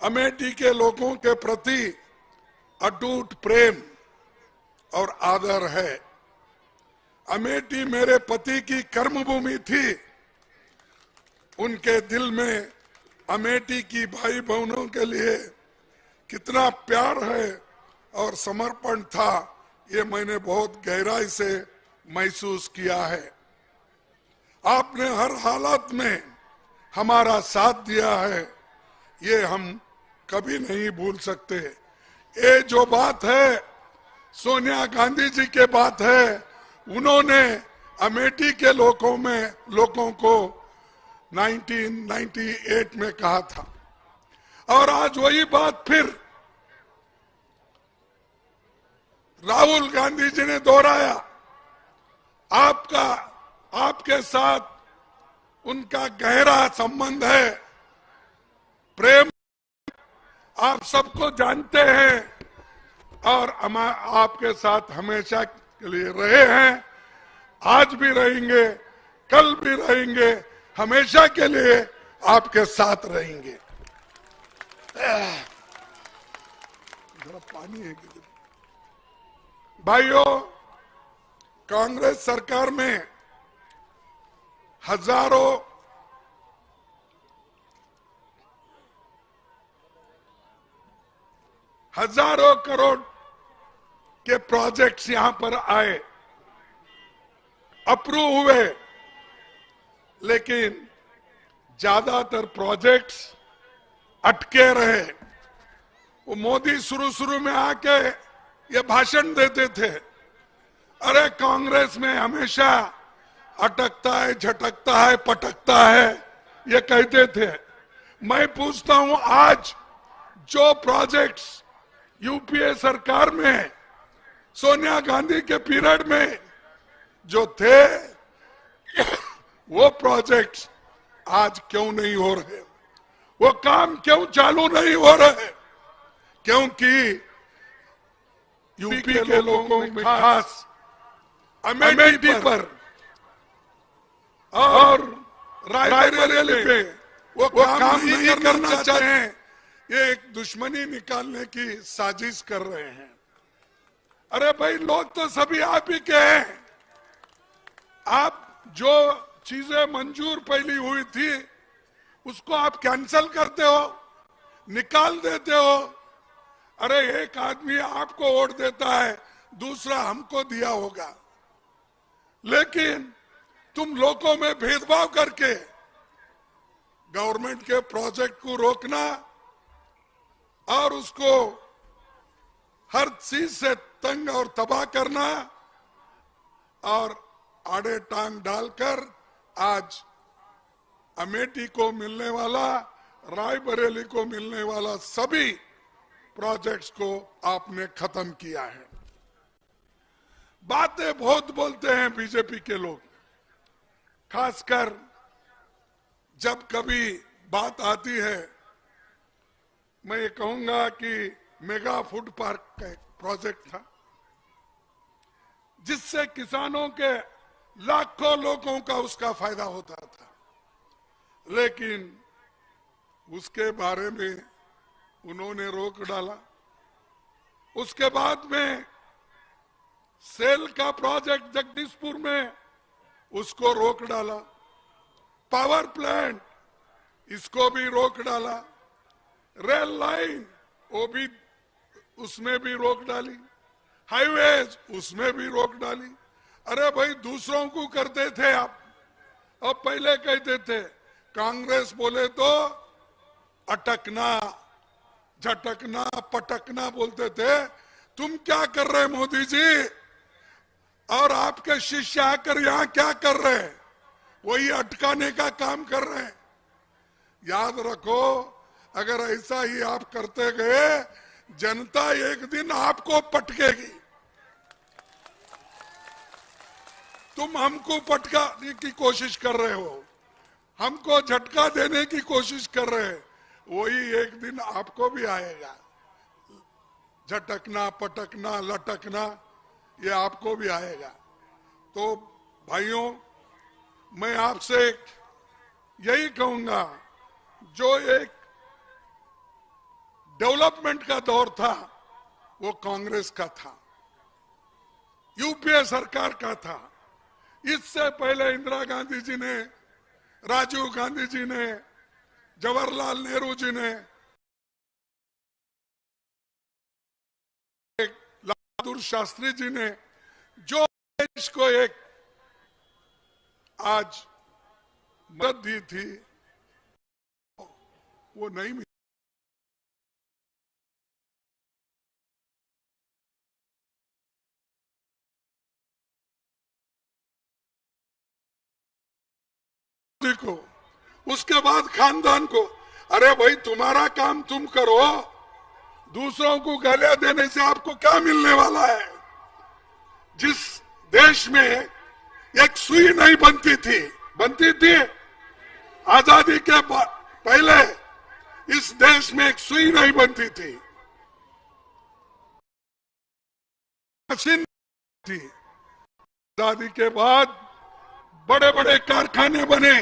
अमेठी के लोगों के प्रति अटूट प्रेम और आदर है। अमेठी मेरे पति की कर्मभूमि थी। उनके दिल में अमेठी की भाई बहनों के लिए कितना प्यार है और समर्पण था, ये मैंने बहुत गहराई से महसूस किया है। आपने हर हालत में हमारा साथ दिया है, ये हम कभी नहीं भूल सकते। ये जो बात है सोनिया गांधी जी के बात है, उन्होंने अमेठी के लोगों को 1998 में कहा था, और आज वही बात फिर राहुल गांधी जी ने दोहराया। आपके साथ उनका गहरा संबंध है, प्रेम आप सबको जानते हैं, और हम आपके साथ हमेशा के लिए रहे हैं, आज भी रहेंगे, कल भी रहेंगे, हमेशा के लिए आपके साथ रहेंगे। जरा पानी है कि भाइयों, कांग्रेस सरकार में हजारों करोड़ के प्रोजेक्ट्स यहां पर आए, अप्रूव हुए, लेकिन ज्यादातर प्रोजेक्ट्स अटके रहे। वो मोदी शुरू में आके ये भाषण देते थे, अरे कांग्रेस में हमेशा अटकता है, झटकता है, पटकता है, ये कहते थे। मैं पूछता हूं, आज जो प्रोजेक्ट्स यूपीए सरकार में सोनिया गांधी के पीरियड में जो थे, वो प्रोजेक्ट्स आज क्यों नहीं हो रहे? वो काम क्यों चालू नहीं हो रहे? क्योंकि यूपी के लोगों में खास अमेठी पर और रायबरेली पे वो काम नहीं करना चाहते हैं, ये एक दुश्मनी निकालने की साजिश कर रहे हैं। अरे भाई, लोग तो सभी आप ही के हैं। आप जो चीजें मंजूर पहली हुई थी उसको आप कैंसिल करते हो, निकाल देते हो। अरे एक आदमी आपको वोट देता है, दूसरा हमको दिया होगा, लेकिन तुम लोगों में भेदभाव करके गवर्नमेंट के प्रोजेक्ट को रोकना और उसको हर चीज से तंग और तबाह करना और आड़े टांग डालकर आज अमेठी को मिलने वाला, रायबरेली को मिलने वाला सभी प्रोजेक्ट्स को आपने खत्म किया है। बातें बहुत बोलते हैं बीजेपी के लोग, खासकर जब कभी बात आती है। मैं ये कहूंगा कि मेगा फूड पार्क का एक प्रोजेक्ट था जिससे किसानों के लाखों लोगों का उसका फायदा होता था, लेकिन उसके बारे में उन्होंने रोक डाला। उसके बाद में सेल का प्रोजेक्ट जगदीशपुर में, उसको रोक डाला। पावर प्लांट, इसको भी रोक डाला। रेल लाइन, वो भी, उसमें भी रोक डाली। हाईवेज, उसमें भी रोक डाली। अरे भाई, दूसरों को करते थे आप, अब पहले कहते थे। कांग्रेस बोले तो अटकना, झटकना, पटकना बोलते थे। तुम क्या कर रहे मोदी जी? और आपके शिष्य आकर यहां क्या कर रहे हैं? वही अटकाने का काम कर रहे हैं। याद रखो, अगर ऐसा ही आप करते गए, जनता एक दिन आपको पटकेगी। तुम हमको पटकाने की कोशिश कर रहे हो, हमको झटका देने की कोशिश कर रहे हैं, वही एक दिन आपको भी आएगा। झटकना, पटकना, लटकना, ये आपको भी आएगा। तो भाइयों, मैं आपसे यही कहूंगा, जो एक डेवलपमेंट का दौर था वो कांग्रेस का था, यूपीए सरकार का था। इससे पहले इंदिरा गांधी जी ने, राजीव गांधी जी ने, जवाहरलाल नेहरू जी ने, लाल बहादुर शास्त्री जी ने जो देश को एक आज मदद दी थी, वो नहीं मिली। को, उसके बाद खानदान को। अरे भाई, तुम्हारा काम तुम करो, दूसरों को गालियां देने से आपको क्या मिलने वाला है? जिस देश में एक सुई नहीं बनती थी आजादी के पहले, इस देश में एक सुई नहीं बनती थी, मशीन थी। आजादी के बाद बड़े बड़े कारखाने बने,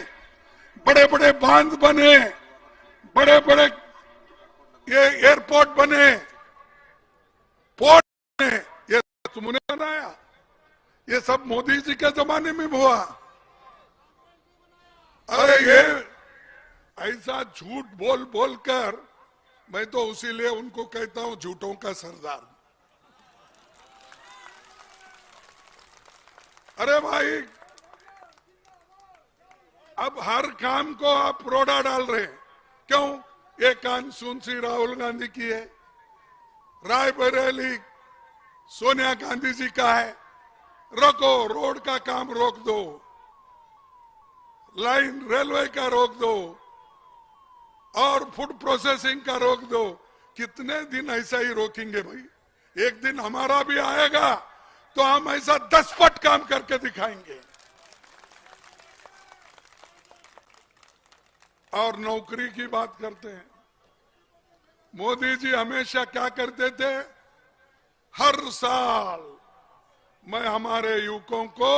बड़े बड़े बांध बने, बड़े बड़े ये एयरपोर्ट बने, पोर्ट बने। ये तुमने बनाया? ये सब मोदी जी के जमाने में हुआ। अरे ये ऐसा झूठ बोल बोल कर, मैं तो उसीलिए उनको कहता हूं झूठों का सरदार। अरे भाई, अब हर काम को आप रोड़ा डाल रहे हैं। क्यों? ये कानसूनसी राहुल गांधी की है, रायबरेली सोनिया गांधी जी का है। रोको, रोड का काम रोक दो, लाइन रेलवे का रोक दो, और फूड प्रोसेसिंग का रोक दो। कितने दिन ऐसा ही रोकेंगे भाई? एक दिन हमारा भी आएगा तो हम ऐसा 10 पट काम करके दिखाएंगे। और नौकरी की बात करते हैं, मोदी जी हमेशा क्या करते थे? हर साल मैं हमारे युवकों को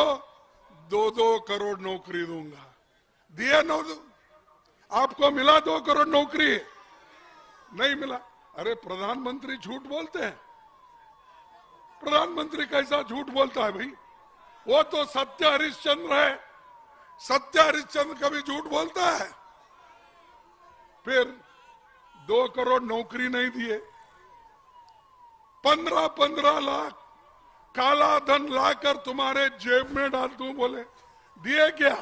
2-2 करोड़ नौकरी दूंगा। दिए नो, आपको मिला 2 करोड़ नौकरी? नहीं मिला। अरे प्रधानमंत्री झूठ बोलते हैं? प्रधानमंत्री कैसा झूठ बोलता है भाई? वो तो सत्य हरिश्चंद्र है। सत्य हरिश्चंद्र कभी झूठ बोलता है? फिर 2 करोड़ नौकरी नहीं दिए, 15-15 लाख काला धन लाकर तुम्हारे जेब में डाल दूं बोले, दिए क्या?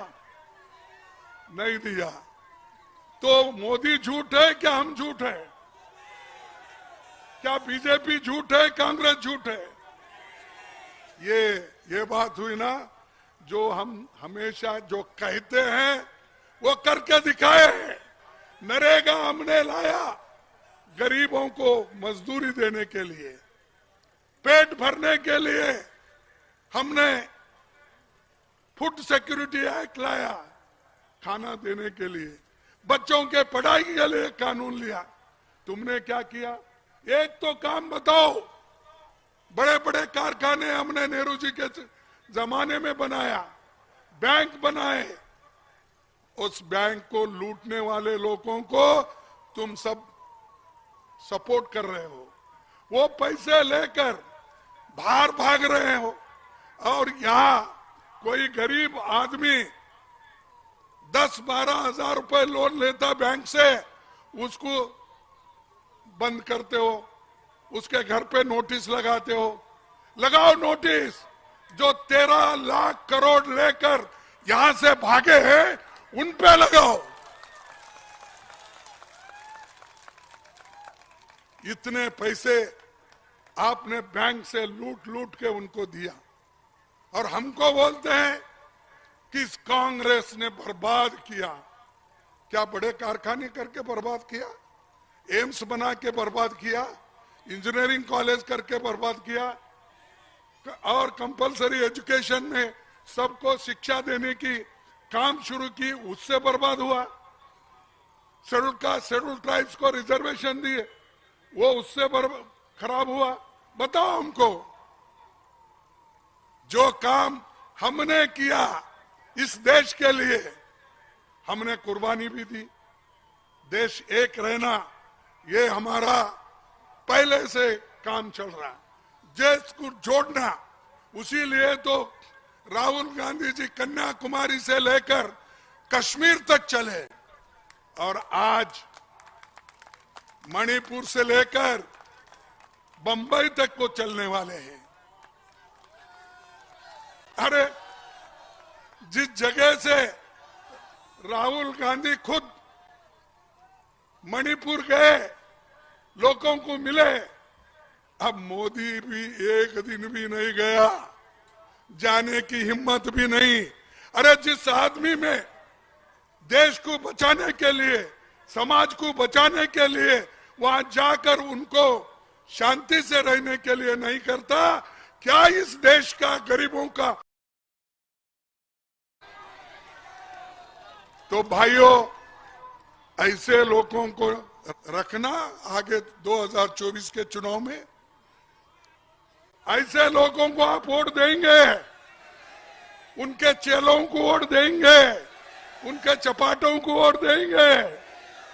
नहीं दिया। तो मोदी झूठ है क्या हम झूठ है? क्या बीजेपी झूठ है, कांग्रेस झूठ है? ये बात हुई ना। जो हम हमेशा जो कहते हैं वो करके दिखाए हैं। नरेगा हमने लाया गरीबों को मजदूरी देने के लिए, पेट भरने के लिए हमने फूड सिक्योरिटी एक्ट लाया, खाना देने के लिए, बच्चों के पढ़ाई के लिए कानून लिया। तुमने क्या किया? एक तो काम बताओ। बड़े बड़े कारखाने हमने नेहरू जी के जमाने में बनाया, बैंक बनाए। उस बैंक को लूटने वाले लोगों को तुम सब सपोर्ट कर रहे हो। वो पैसे लेकर बाहर भाग रहे हो और यहां कोई गरीब आदमी 10-12 हजार रुपए लोन लेता बैंक से, उसको बंद करते हो, उसके घर पे नोटिस लगाते हो। लगाओ नोटिस। जो 13 लाख करोड़ लेकर यहां से भागे हैं उन पे लगाओ। इतने पैसे आपने बैंक से लूट लूट के उनको दिया और हमको बोलते हैं कि इस कांग्रेस ने बर्बाद किया। क्या बड़े कारखाने करके बर्बाद किया? एम्स बना के बर्बाद किया? इंजीनियरिंग कॉलेज करके बर्बाद किया? और कंपलसरी एजुकेशन में सबको शिक्षा देने की काम शुरू की, उससे बर्बाद हुआ? शेड्यूल ट्राइब्स को रिजर्वेशन दिए, वो उससे खराब हुआ? बताओ हमको। जो काम हमने किया इस देश के लिए, हमने कुर्बानी भी दी। देश एक रहना, ये हमारा पहले से काम चल रहा है। देश को जोड़ना, उसी लिए तो राहुल गांधी जी कन्याकुमारी से लेकर कश्मीर तक चले और आज मणिपुर से लेकर बंबई तक को चलने वाले हैं। अरे जिस जगह से राहुल गांधी खुद मणिपुर गए, लोगों को मिले, अब मोदी भी एक दिन भी नहीं गया, जाने की हिम्मत भी नहीं। अरे जिस आदमी में देश को बचाने के लिए, समाज को बचाने के लिए वहां जाकर उनको शांति से रहने के लिए नहीं करता, क्या इस देश का गरीबों का? तो भाइयों, ऐसे लोगों को रखना आगे 2024 के चुनाव में, ऐसे लोगों को आप वोट देंगे? उनके चेलों को वोट देंगे? उनके चपाटों को वोट देंगे?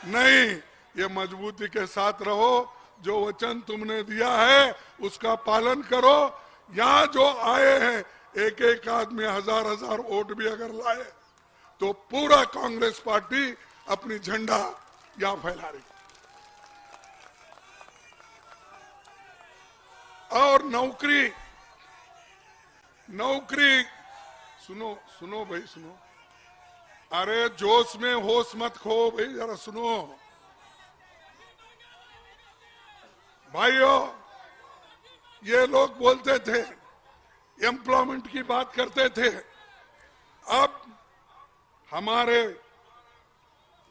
नहीं। ये मजबूती के साथ रहो। जो वचन तुमने दिया है उसका पालन करो। यहाँ जो आए हैं एक एक आदमी 1000-1000 वोट भी अगर लाए तो पूरा कांग्रेस पार्टी अपनी झंडा यहां फैला रही। और नौकरी सुनो भाई, सुनो। अरे जोश में होश मत खो भाई, जरा सुनो भाइयों। ये लोग बोलते थे, एम्प्लॉयमेंट की बात करते थे। अब हमारे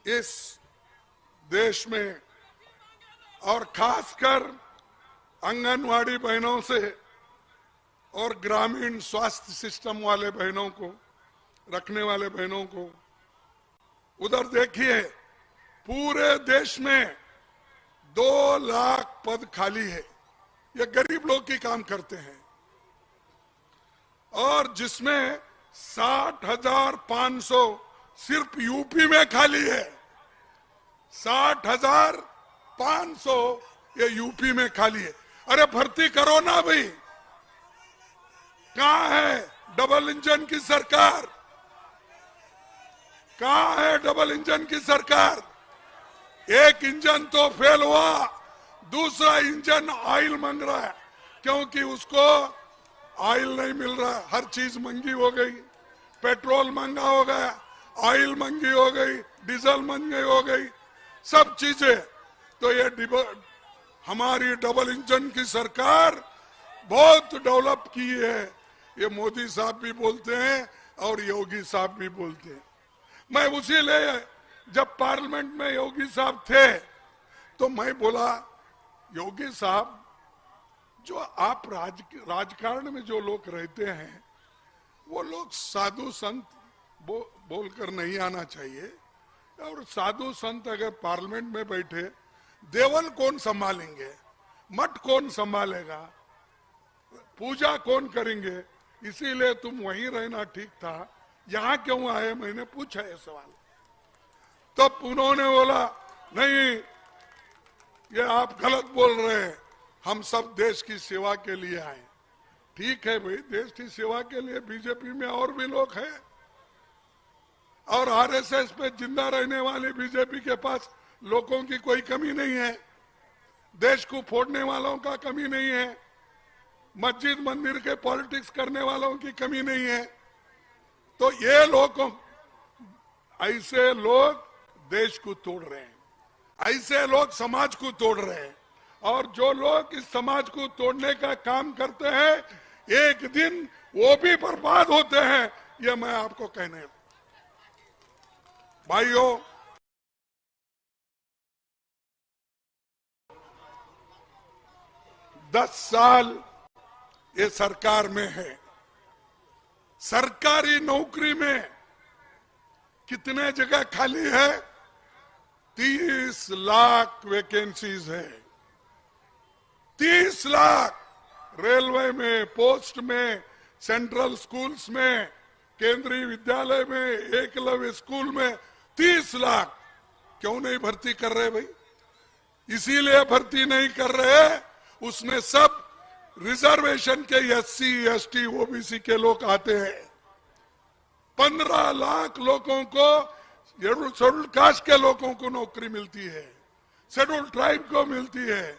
इस देश में और खासकर आंगनवाड़ी बहनों से और ग्रामीण स्वास्थ्य सिस्टम वाले बहनों को, रखने वाले बहनों को, उधर देखिए पूरे देश में 2 लाख पद खाली है। ये गरीब लोग की काम करते हैं और जिसमें 60,500 सिर्फ यूपी में खाली है। 60,500 ये यूपी में खाली है। अरे भर्ती करो ना भाई। कहां है डबल इंजन की सरकार? कहां है डबल इंजन की सरकार? एक इंजन तो फेल हुआ, दूसरा इंजन ऑयल मांग रहा है क्योंकि उसको ऑयल नहीं मिल रहा। हर चीज महंगी हो गई, पेट्रोल महंगा हो गया, ऑयल महंगी हो गई, डीजल महंगी हो गई, सब चीजें। तो ये हमारी डबल इंजन की सरकार बहुत डेवलप की है, ये मोदी साहब भी बोलते हैं और योगी साहब भी बोलते हैं। मैं उसी लिए जब पार्लियामेंट में योगी साहब थे तो मैं बोला, योगी साहब जो आप राजकारण में जो लोग रहते हैं वो लोग साधु संत बोलकर नहीं आना चाहिए। और साधु संत अगर पार्लियामेंट में बैठे, देवल कौन संभालेंगे, मठ कौन संभालेगा, पूजा कौन करेंगे? इसीलिए तुम वहीं रहना ठीक था, यहां क्यों आए? मैंने पूछा ये सवाल। तब उन्होंने बोला, नहीं ये आप गलत बोल रहे हैं, हम सब देश की सेवा के लिए आए। ठीक है भाई, देश की सेवा के लिए बीजेपी में और भी लोग हैं, और आरएसएस पे जिंदा रहने वाले बीजेपी के पास लोगों की कोई कमी नहीं है, देश को फोड़ने वालों का कमी नहीं है, मस्जिद मंदिर के पॉलिटिक्स करने वालों की कमी नहीं है। तो ये लोग, ऐसे लोग देश को तोड़ रहे हैं, ऐसे लोग समाज को तोड़ रहे हैं, और जो लोग इस समाज को तोड़ने का काम करते हैं एक दिन वो भी बर्बाद होते हैं। ये मैं आपको कहने भाइयों, दस साल ये सरकार में है। सरकारी नौकरी में कितने जगह खाली है? 30 लाख वैकेंसीज है। 30 लाख रेलवे में, पोस्ट में, सेंट्रल स्कूल्स में, केंद्रीय विद्यालय में, एकलव्य स्कूल में 30 लाख। क्यों नहीं भर्ती कर रहे भाई? इसीलिए भर्ती नहीं कर रहे, उसमें सब रिजर्वेशन के SC, ST, OBC के लोग आते हैं। 15 लाख लोगों को, शेड्यूल कास्ट के लोगों को नौकरी मिलती है, शेड्यूल ट्राइब को मिलती है,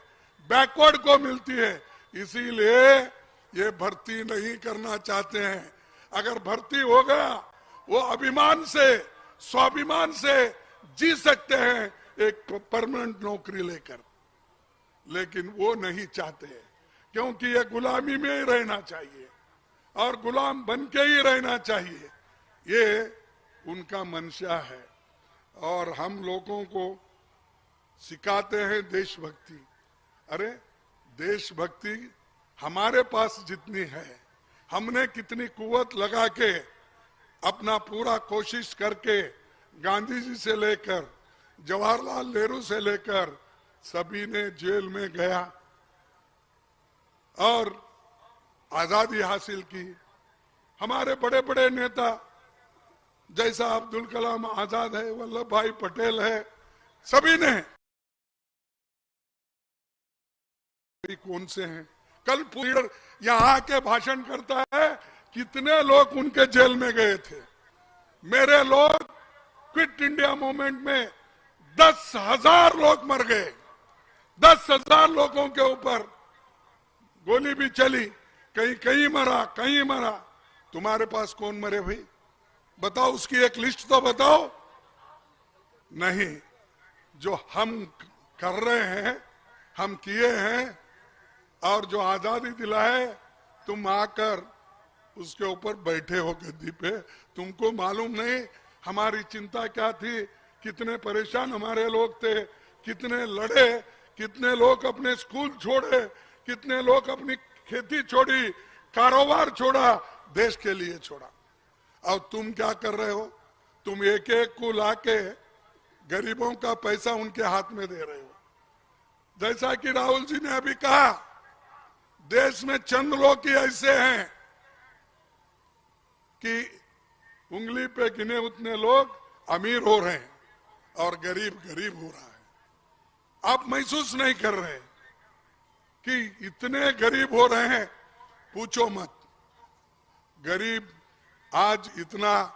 बैकवर्ड को मिलती है। इसीलिए ये भर्ती नहीं करना चाहते हैं। अगर भर्ती हो गया, वो अभिमान से, स्वाभिमान से जी सकते हैं एक परमानेंट नौकरी लेकर, लेकिन वो नहीं चाहते, क्योंकि ये गुलामी में ही रहना चाहिए और गुलाम बन के ही रहना चाहिए। ये उनका मंशा है, और हम लोगों को सिखाते हैं देशभक्ति। अरे देशभक्ति हमारे पास जितनी है, हमने कितनी कुवत लगा के, अपना पूरा कोशिश करके, गांधी जी से लेकर जवाहरलाल नेहरू से लेकर सभी ने जेल में गया और आजादी हासिल की। हमारे बड़े बड़े नेता जैसा अब्दुल कलाम आजाद है, वल्लभ भाई पटेल है, सभी ने, कौन से हैं? कल पूरी यहाँ आके भाषण करता है, कितने लोग उनके जेल में गए थे। मेरे लोग क्विट इंडिया मूवमेंट में 10,000 लोग मर गए, 10,000 लोगों के ऊपर गोली भी चली, कहीं कहीं मरा, कहीं मरा। तुम्हारे पास कौन मरे भाई? बताओ, उसकी एक लिस्ट तो बताओ। नहीं, जो हम कर रहे हैं, हम किए हैं, और जो आजादी दिलाए, तुम आकर उसके ऊपर बैठे हो गद्दी पे। तुमको मालूम नहीं हमारी चिंता क्या थी, कितने परेशान हमारे लोग थे, कितने लड़े, कितने लोग अपने स्कूल छोड़े, कितने लोग अपनी खेती छोड़ी, कारोबार छोड़ा, देश के लिए छोड़ा। और तुम क्या कर रहे हो? तुम एक एक को लाके गरीबों का पैसा उनके हाथ में दे रहे हो। जैसा कि राहुल जी ने अभी कहा, देश में चंद लोग ही ऐसे हैं कि उंगली पे गिने उतने लोग अमीर हो रहे हैं और गरीब गरीब हो रहा है। आप महसूस नहीं कर रहे कि इतने गरीब हो रहे हैं, पूछो मत। गरीब आज इतना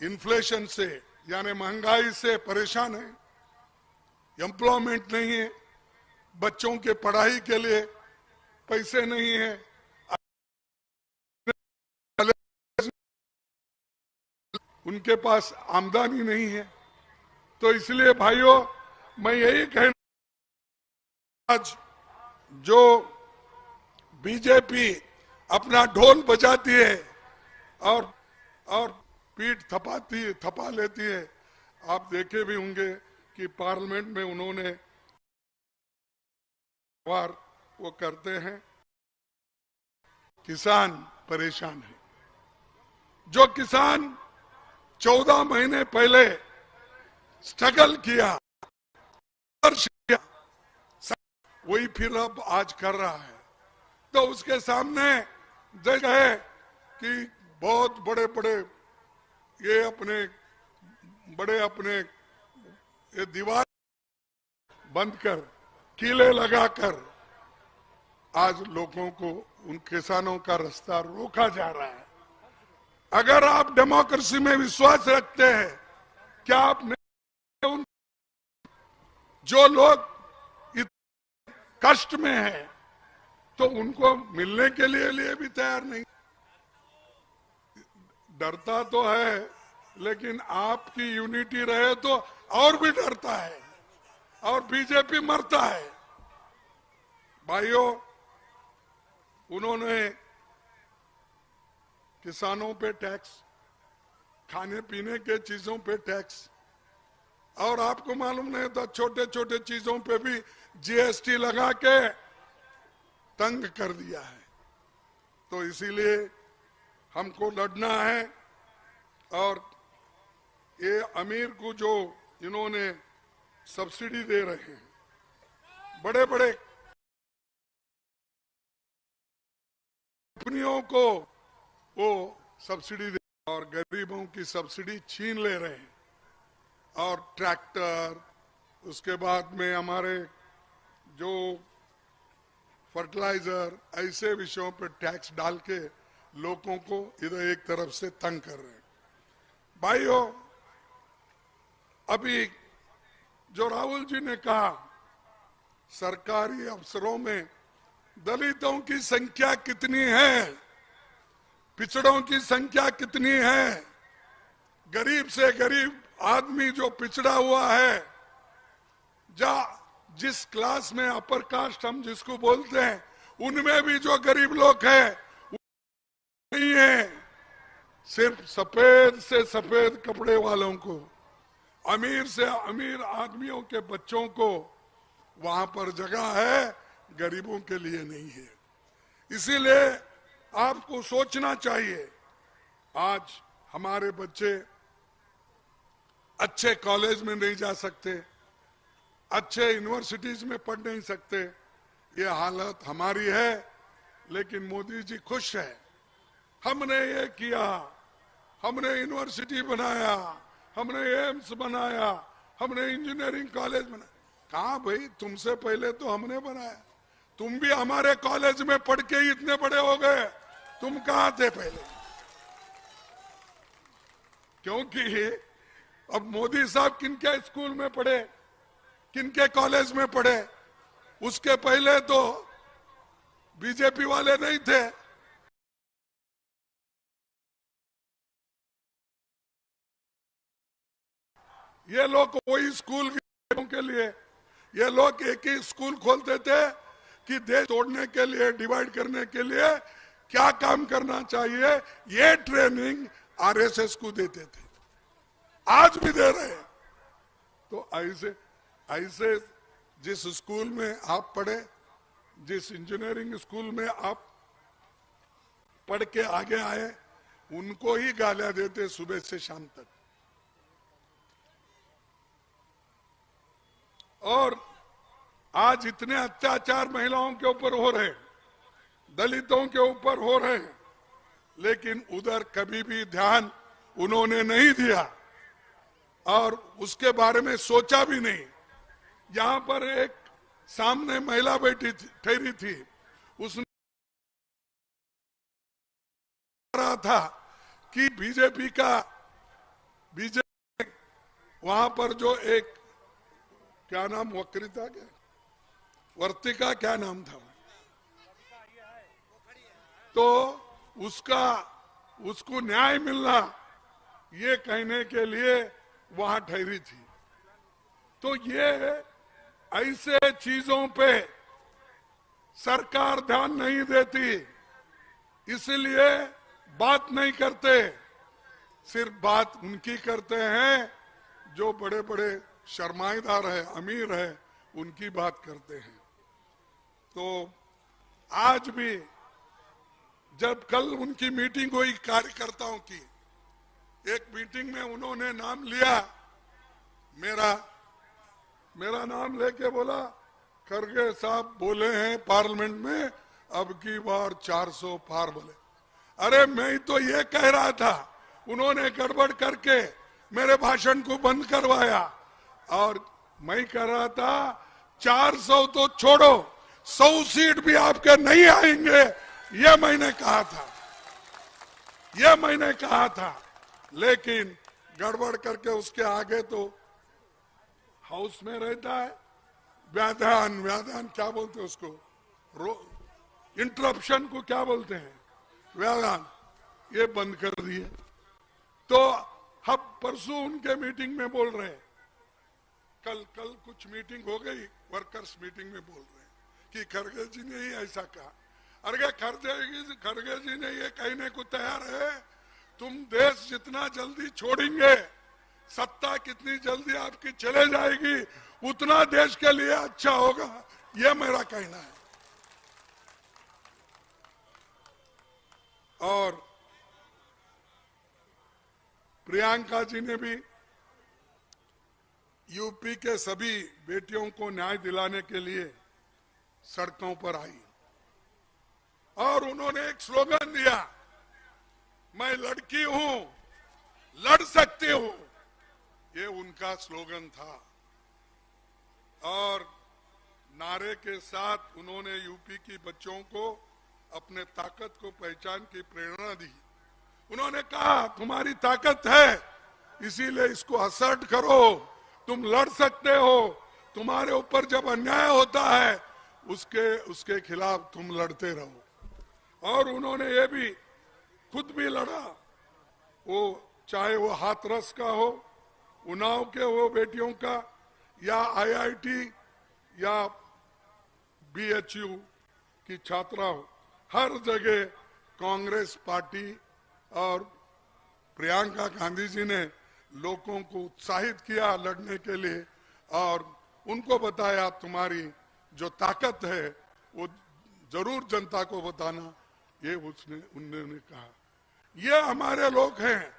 इन्फ्लेशन से यानी महंगाई से परेशान है, एम्प्लॉयमेंट नहीं है, बच्चों के पढ़ाई के लिए पैसे नहीं है, उनके पास आमदनी नहीं है। तो इसलिए भाइयों मैं यही कहना, आज जो बीजेपी अपना ढोल बजाती है और पीठ थपा लेती है, आप देखे भी होंगे कि पार्लियामेंट में उन्होंने वो करते हैं, किसान परेशान है। जो किसान 14 महीने पहले स्ट्रगल किया, वही फिर अब आज कर रहा है। तो उसके सामने जगह है कि बहुत बड़े बड़े ये दीवार बंद कर, किले लगाकर आज लोगों को, उन किसानों का रास्ता रोका जा रहा है। अगर आप डेमोक्रेसी में विश्वास रखते हैं, क्या आप नहीं, जो लोग कष्ट में हैं तो उनको मिलने के लिए भी तैयार नहीं। डरता तो है, लेकिन आपकी यूनिटी रहे तो और भी डरता है और बीजेपी मरता है। भाइयों, उन्होंने किसानों पे टैक्स, खाने पीने के चीजों पे टैक्स, और आपको मालूम नहीं था छोटे छोटे चीजों पे भी जीएसटी लगा के तंग कर दिया है। तो इसीलिए हमको लड़ना है। और ये अमीर को जो इन्होंने सब्सिडी दे रहे हैं, बड़े बड़े कंपनियों को वो सब्सिडी दे और गरीबों की सब्सिडी छीन ले रहे हैं। और ट्रैक्टर, उसके बाद में हमारे जो फर्टिलाइजर, ऐसे विषयों पर टैक्स डाल के लोगों को इधर एक तरफ से तंग कर रहे हैं। भाइयों, अभी जो राहुल जी ने कहा, सरकारी अफसरों में दलितों की संख्या कितनी है, पिछड़ों की संख्या कितनी है, गरीब से गरीब आदमी जो पिछड़ा हुआ है, जिस क्लास में अपर कास्ट हम जिसको बोलते हैं, उनमें भी जो गरीब लोग हैं नहीं है। सिर्फ सफेद से सफेद कपड़े वालों को, अमीर से अमीर आदमियों के बच्चों को वहां पर जगह है, गरीबों के लिए नहीं है। इसीलिए आपको सोचना चाहिए, आज हमारे बच्चे अच्छे कॉलेज में नहीं जा सकते, अच्छे यूनिवर्सिटीज में पढ़ नहीं सकते, ये हालत हमारी है। लेकिन मोदी जी खुश है, हमने ये किया, हमने यूनिवर्सिटी बनाया, हमने एम्स बनाया, हमने इंजीनियरिंग कॉलेज बनाया। कहा भाई, तुमसे पहले तो हमने बनाया, तुम भी हमारे कॉलेज में पढ़ के ही इतने बड़े हो गए, तुम कहां थे पहले? क्योंकि अब मोदी साहब किनके स्कूल में पढ़े, किनके कॉलेज में पढ़े, उसके पहले तो बीजेपी वाले नहीं थे। ये लोग वही स्कूल के लिए, ये लोग एक ही स्कूल खोलते थे कि देश तोड़ने के लिए, डिवाइड करने के लिए क्या काम करना चाहिए, ये ट्रेनिंग आरएसएस को देते थे, आज भी दे रहे हैं। तो ऐसे जिस स्कूल में आप पढ़े, जिस इंजीनियरिंग स्कूल में आप पढ़ के आगे आए, उनको ही गालियां देते सुबह से शाम तक। और आज इतने अत्याचार महिलाओं के ऊपर हो रहे, दलितों के ऊपर हो रहे हैं, लेकिन उधर कभी भी ध्यान उन्होंने नहीं दिया और उसके बारे में सोचा भी नहीं। यहां पर एक सामने महिला बैठी ठहरी थी, उसने रहा था कि बीजेपी वहां पर जो एक क्या नाम वक्रिता क्या वर्तिका क्या नाम था, तो उसको न्याय मिलना ये कहने के लिए वहां ठहरी थी। तो ये ऐसे चीजों पे सरकार ध्यान नहीं देती, इसलिए बात नहीं करते, सिर्फ बात उनकी करते हैं जो बड़े बड़े शर्माईदार है, अमीर है, उनकी बात करते हैं। तो आज भी जब कल उनकी मीटिंग हुई कार्यकर्ताओं की, एक मीटिंग में उन्होंने नाम लिया, मेरा नाम लेके बोला खड़गे साहब बोले हैं पार्लियामेंट में अब की बार 400 पार बोले। अरे मैं तो ये कह रहा था, उन्होंने गड़बड़ करके मेरे भाषण को बंद करवाया और मैं कह रहा था 400 तो छोड़ो 100 सीट भी आपके नहीं आएंगे, ये मैंने कहा था, लेकिन गड़बड़ करके उसके आगे तो हाउस में रहता है व्याधान क्या बोलते हैं उसको, इंटरप्शन को क्या बोलते हैं, व्याधान, ये बंद कर दिए। तो हम परसों उनके मीटिंग में बोल रहे हैं, कल कुछ मीटिंग हो गई, वर्कर्स मीटिंग में बोल रहे हैं कि खड़गे जी ने ही ऐसा कहा। अरे खड़गे जी ने ये कहने को तैयार है, तुम देश जितना जल्दी छोड़ेंगे, सत्ता कितनी जल्दी आपकी चले जाएगी, उतना देश के लिए अच्छा होगा, ये मेरा कहना है। और प्रियंका जी ने भी यूपी के सभी बेटियों को न्याय दिलाने के लिए सड़कों पर आई और उन्होंने एक स्लोगन दिया, मैं लड़की हूं, लड़ सकती हूं, ये उनका स्लोगन था। और नारे के साथ उन्होंने यूपी की बच्चों को अपने ताकत को पहचान की प्रेरणा दी। उन्होंने कहा तुम्हारी ताकत है, इसीलिए इसको असर्ट करो, तुम लड़ सकते हो, तुम्हारे ऊपर जब अन्याय होता है उसके खिलाफ तुम लड़ते रहो। और उन्होंने ये भी खुद भी लड़ा, वो चाहे वो हाथरस का हो, उन्नाव के हो बेटियों का, या आईआईटी या बीएचयू की छात्रा हो, हर जगह कांग्रेस पार्टी और प्रियंका गांधी जी ने लोगों को उत्साहित किया लड़ने के लिए और उनको बताया तुम्हारी जो ताकत है वो जरूर जनता को बताना, ये उन्होंने कहा। ये हमारे लोग हैं,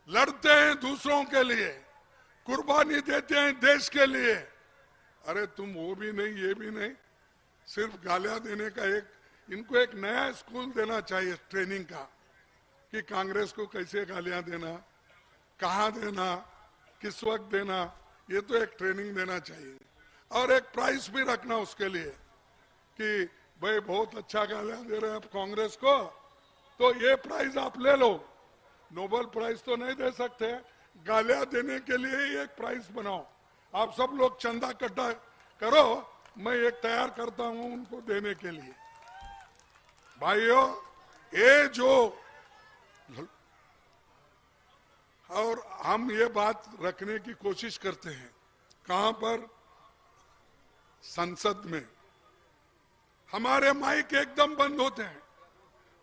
लड़ते हैं दूसरों के लिए, कुर्बानी देते हैं देश के लिए। अरे तुम वो भी नहीं ये भी नहीं, सिर्फ गालियां देने का इनको एक नया स्कूल देना चाहिए ट्रेनिंग का, कि कांग्रेस को कैसे गालियां देना, कहां देना, किस वक्त देना, ये तो एक ट्रेनिंग देना चाहिए। और एक प्राइस भी रखना उसके लिए कि भाई बहुत अच्छा गालियां दे रहे हैं आप कांग्रेस को, तो ये प्राइज आप ले लो। नोबेल प्राइज तो नहीं दे सकते, गालियां देने के लिए ही एक प्राइज बनाओ। आप सब लोग चंदा इकट्ठा करो, मैं एक तैयार करता हूं उनको देने के लिए। भाइयों, ये जो और हम ये बात रखने की कोशिश करते हैं, कहां पर, संसद में हमारे माइक एकदम बंद होते हैं।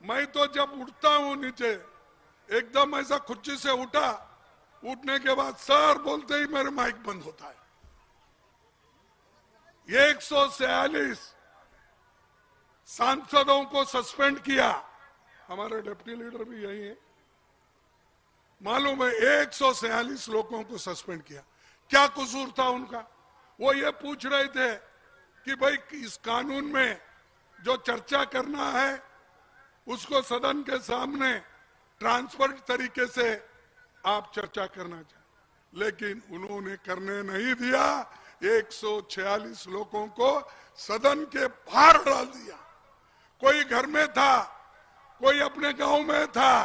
मैं तो जब उठता हूं नीचे, एकदम ऐसा खुच्ची से उठा, उठने के बाद सर बोलते ही मेरे माइक बंद होता है। ये 146 सांसदों को सस्पेंड किया, हमारे डिप्टी लीडर भी यही है, मालूम है 146 लोगों को सस्पेंड किया। क्या कसूर था उनका? वो ये पूछ रहे थे कि भाई इस कानून में जो चर्चा करना है उसको सदन के सामने ट्रांसफर तरीके से आप चर्चा करना चाहें, लेकिन उन्होंने करने नहीं दिया। 146 लोगों को सदन के बाहर डाल दिया। कोई घर में था, कोई अपने गांव में था,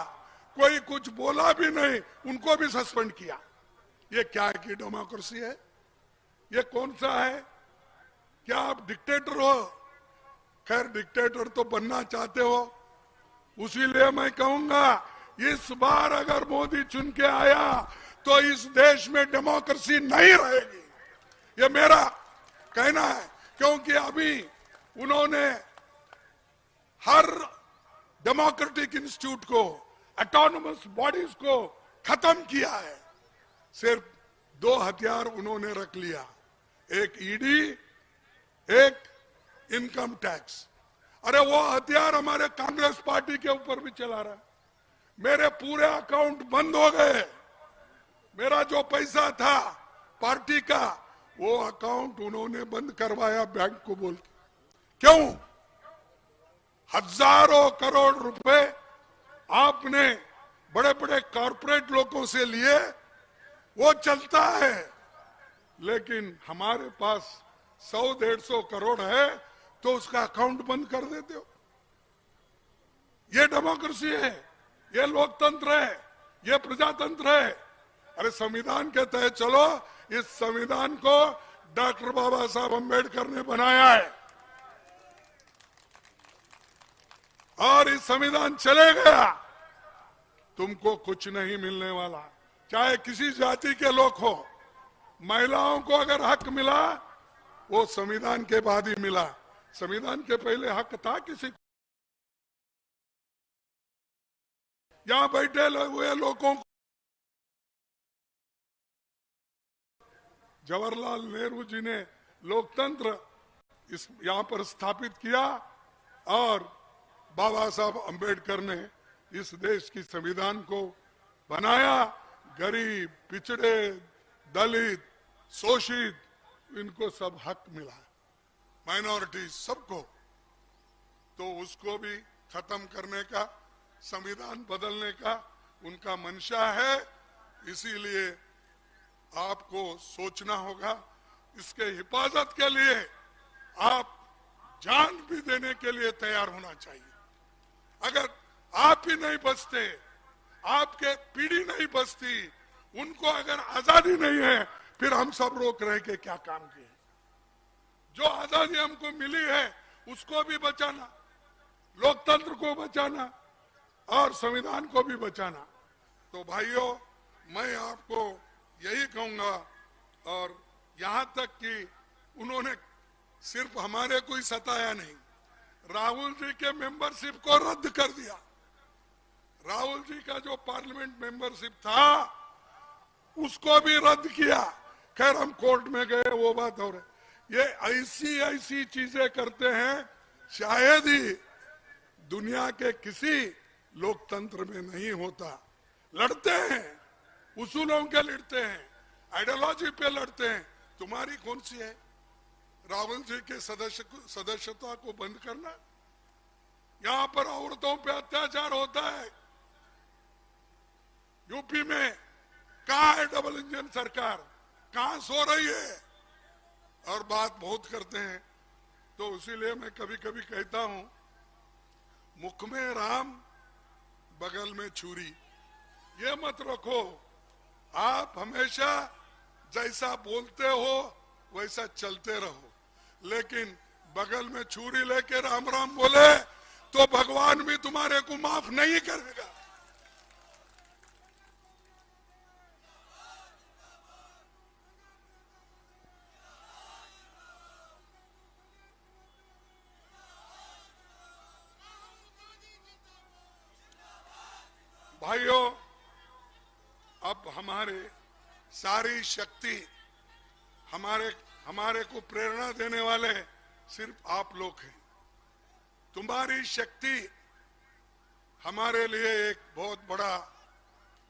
कोई कुछ बोला भी नहीं, उनको भी सस्पेंड किया। ये क्या है कि डेमोक्रेसी है? ये कौन सा है? क्या आप डिक्टेटर हो? खैर, डिक्टेटर तो बनना चाहते हो, उसीलिए मैं कहूंगा इस बार अगर मोदी चुन के आया तो इस देश में डेमोक्रेसी नहीं रहेगी। ये मेरा कहना है, क्योंकि अभी उन्होंने हर डेमोक्रेटिक इंस्टीट्यूट को, ऑटोनोमस बॉडीज को खत्म किया है। सिर्फ 2 हथियार उन्होंने रख लिया, एक ईडी, एक इनकम टैक्स। अरे वो हथियार हमारे कांग्रेस पार्टी के ऊपर भी चला रहा है। मेरे पूरे अकाउंट बंद हो गए। मेरा जो पैसा था पार्टी का, वो अकाउंट उन्होंने बंद करवाया बैंक को बोल के। क्यों? हजारों करोड़ रुपए आपने बड़े बड़े कॉरपोरेट लोगों से लिए, वो चलता है, लेकिन हमारे पास 100-150 करोड़ है तो उसका अकाउंट बंद कर देते हो। ये डेमोक्रेसी है, ये लोकतंत्र है, ये प्रजातंत्र है। अरे संविधान के तहत चलो। इस संविधान को डॉक्टर बाबा साहब अम्बेडकर ने बनाया है और इस संविधान चले गया, तुमको कुछ नहीं मिलने वाला। चाहे किसी जाति के लोग हो, महिलाओं को अगर हक मिला वो संविधान के बाद ही मिला। संविधान के पहले हक था किसी को? यहां बैठे हुए लोगों को जवाहरलाल नेहरू जी ने लोकतंत्र इस यहां पर स्थापित किया और बाबा साहब अम्बेडकर ने इस देश की संविधान को बनाया। गरीब, पिछड़े, दलित, शोषित, इनको सब हक मिला, माइनॉरिटी सबको। तो उसको भी खत्म करने का, संविधान बदलने का उनका मंशा है। इसीलिए आपको सोचना होगा। इसके हिफाजत के लिए आप जान भी देने के लिए तैयार होना चाहिए। अगर आप ही नहीं बचते, आपके पीढ़ी नहीं बचती, उनको अगर आजादी नहीं है, फिर हम सब रोक रहे के क्या काम किए? जो आजादी हमको मिली है उसको भी बचाना, लोकतंत्र को बचाना और संविधान को भी बचाना। तो भाइयों, मैं आपको यही कहूंगा, और यहां तक कि उन्होंने सिर्फ हमारे को ही सताया नहीं, राहुल जी के मेंबरशिप को रद्द कर दिया। राहुल जी का जो पार्लियामेंट मेंबरशिप था उसको भी रद्द किया। खैर, हम कोर्ट में गए, वो बात हो रही। ये ऐसी चीजें करते हैं, शायद ही दुनिया के किसी लोकतंत्र में नहीं होता। लड़ते हैं, उसूलों के लड़ते हैं, आइडियोलॉजी पे लड़ते हैं। तुम्हारी कौन सी है? राहुल जी के सदस्यता को बंद करना? यहां पर औरतों पे अत्याचार होता है। यूपी में कहां है डबल इंजन सरकार? कहां सो रही है? और बात बहुत करते हैं। तो इसीलिए मैं कभी कभी कहता हूं, मुख में राम बगल में छुरी, ये मत रखो। आप हमेशा जैसा बोलते हो वैसा चलते रहो, लेकिन बगल में छुरी लेके राम राम बोले तो भगवान भी तुम्हारे को माफ नहीं करेगा। भाइयों, अब हमारे सारी शक्ति, हमारे को प्रेरणा देने वाले सिर्फ आप लोग हैं। तुम्हारी शक्ति हमारे लिए एक बहुत बड़ा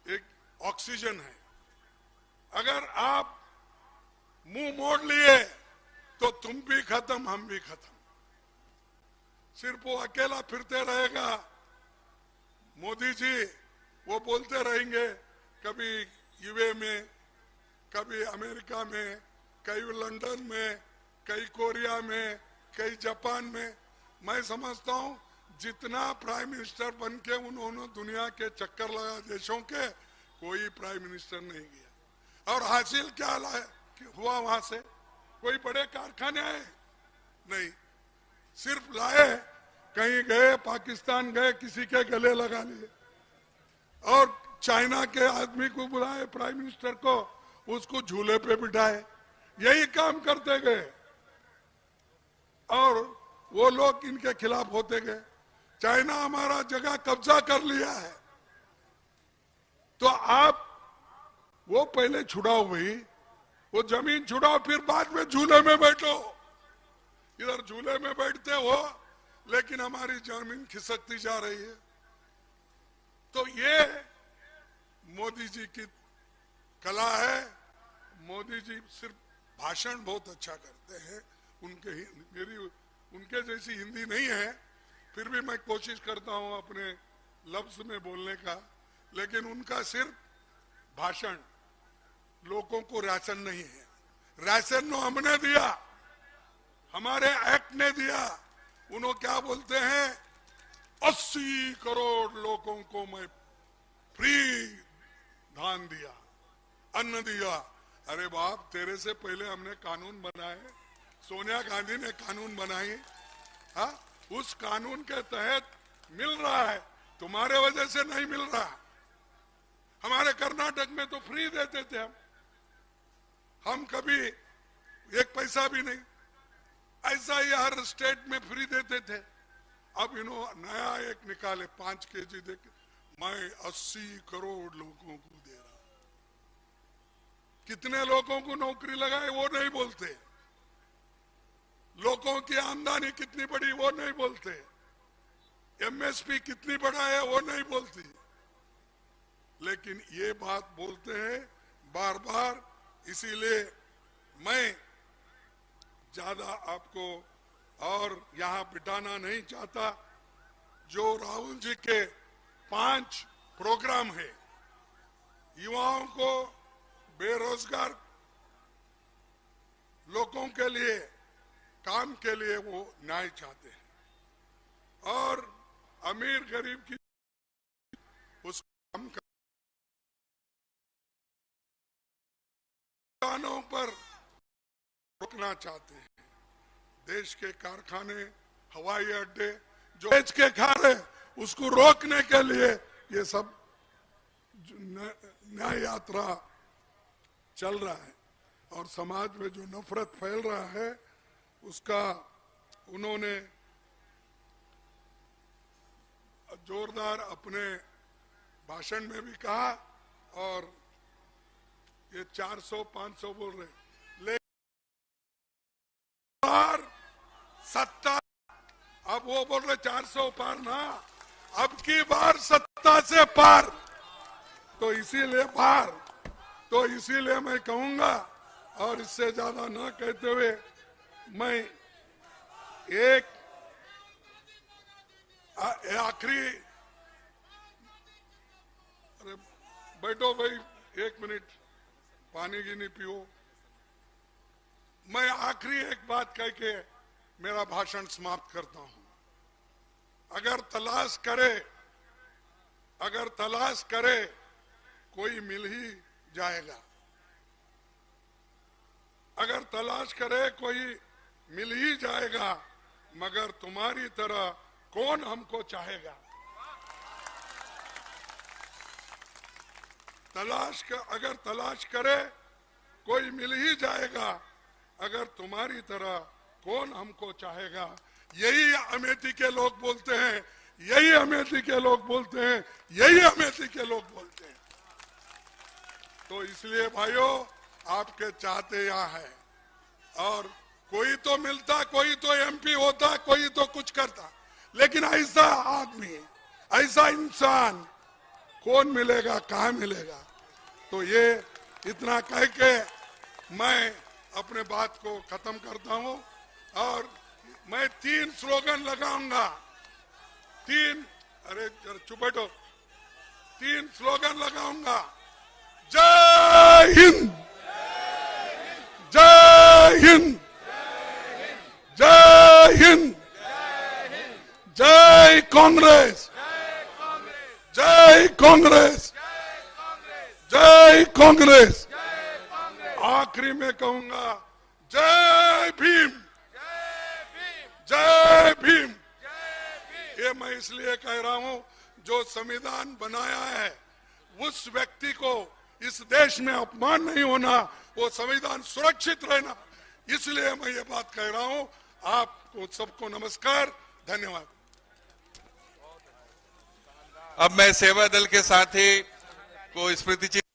एक ऑक्सीजन है। अगर आप मुंह मोड़ लिए तो तुम भी खत्म, हम भी खत्म। सिर्फ वो अकेला फिरते रहेगा मोदी जी वो बोलते रहेंगे, कभी यूए में, कभी अमेरिका में, कहीं लंदन में, कहीं कोरिया में, कहीं जापान में। मैं समझता हूं जितना प्राइम मिनिस्टर बन के उन्होंने दुनिया के चक्कर लगा देशों के, कोई प्राइम मिनिस्टर नहीं गया। और हासिल क्या हुआ वहां से? कोई बड़े कारखाने आए नहीं, सिर्फ लाए, कहीं गए, पाकिस्तान गए, किसी के गले लगा लिए, और चाइना के आदमी को बुलाए प्राइम मिनिस्टर को, उसको झूले पे बिठाए, यही काम करते गए और वो लोग इनके खिलाफ होते गए। चाइना हमारा जगह कब्जा कर लिया है, तो आप वो पहले छुड़ाओ भाई, वो जमीन छुड़ाओ, फिर बाद में झूले में बैठो। इधर झूले में बैठते हो लेकिन हमारी जमीन खिसकती जा रही है। तो ये मोदी जी की कला है। मोदी जी सिर्फ भाषण बहुत अच्छा करते हैं, उनके जैसी हिंदी नहीं है, फिर भी मैं कोशिश करता हूं अपने लफ्ज में बोलने का, लेकिन उनका सिर्फ भाषण, लोगों को राशन नहीं है। राशन तो हमने दिया, हमारे एक्ट ने दिया। उन्होंने क्या बोलते हैं, 80 करोड़ लोगों को मैं फ्री धान दिया, अन्न दिया। अरे बाप, तेरे से पहले हमने कानून बनाए, सोनिया गांधी ने कानून बनाई, हाँ, उस कानून के तहत मिल रहा है, तुम्हारे वजह से नहीं मिल रहा। हमारे कर्नाटक में तो फ्री देते थे हम कभी एक पैसा भी नहीं, ऐसा ही हर स्टेट में फ्री देते थे। अब इन्होंने नया एक निकाले, 5 केजी दे के मैं 80 करोड़ लोगों को दे रहा। कितने लोगों को नौकरी लगाए वो नहीं बोलते, लोगों की आमदनी कितनी बढ़ी वो नहीं बोलते, एमएसपी कितनी बढ़ा है वो नहीं बोलती, लेकिन ये बात बोलते हैं बार बार। इसीलिए मैं ज्यादा आपको और यहां बिठाना नहीं चाहता। जो राहुल जी के 5 प्रोग्राम है, युवाओं को, बेरोजगार लोगों के लिए, काम के लिए वो न्याय चाहते हैं, और अमीर गरीब की उस काम का किसानों पर रोकना चाहते हैं। देश के कारखाने, हवाई अड्डे जो बेच के खा रहे, उसको रोकने के लिए ये सब न्याय यात्रा चल रहा है। और समाज में जो नफरत फैल रहा है उसका उन्होंने जोरदार अपने भाषण में भी कहा, और ये 400-500 बोल रहे, लेकिन सत्ता, अब वो बोल रहे 400 पार ना, अब की बार सत्ता से पार, तो इसीलिए पार, तो इसीलिए मैं कहूंगा, और इससे ज्यादा ना कहते हुए मैं एक आखिरी, अरे बैठो भाई, 1 मिनट पानी की नहीं पियो। मैं आखिरी एक बात कह के मेरा भाषण समाप्त करता हूं। अगर तलाश करे कोई मिल ही जाएगा, अगर तलाश करे कोई मिल ही जाएगा, मगर तुम्हारी तरह कौन हमको चाहेगा। अगर तलाश करे कोई मिल ही जाएगा, अगर तुम्हारी तरह कौन हमको चाहेगा। यही अमेठी के लोग बोलते हैं, यही अमेठी के लोग बोलते हैं, यही अमेठी के लोग बोलते हैं। तो इसलिए भाइयों, आपके चाहते यहाँ है, और कोई तो मिलता, कोई तो एमपी होता, कोई तो कुछ करता, लेकिन ऐसा आदमी, ऐसा इंसान कौन मिलेगा, कहां मिलेगा। तो ये इतना कह के मैं अपने बात को खत्म करता हूं, और मैं 3 स्लोगन लगाऊंगा। 3, अरे चुप बैठो। 3 स्लोगन लगाऊंगा। जय हिंद, जय हिंद, जय हिंद, जय कांग्रेस, जय कांग्रेस, जय कांग्रेस। आखिरी में कहूंगा जय भीम, जय भीम। ये मैं इसलिए कह रहा हूं, जो संविधान बनाया है उस व्यक्ति को इस देश में अपमान नहीं होना, वो संविधान सुरक्षित रहना, इसलिए मैं ये बात कह रहा हूं। आपको सबको नमस्कार, धन्यवाद। अब मैं सेवा दल के साथी को स्मृति चिन्ह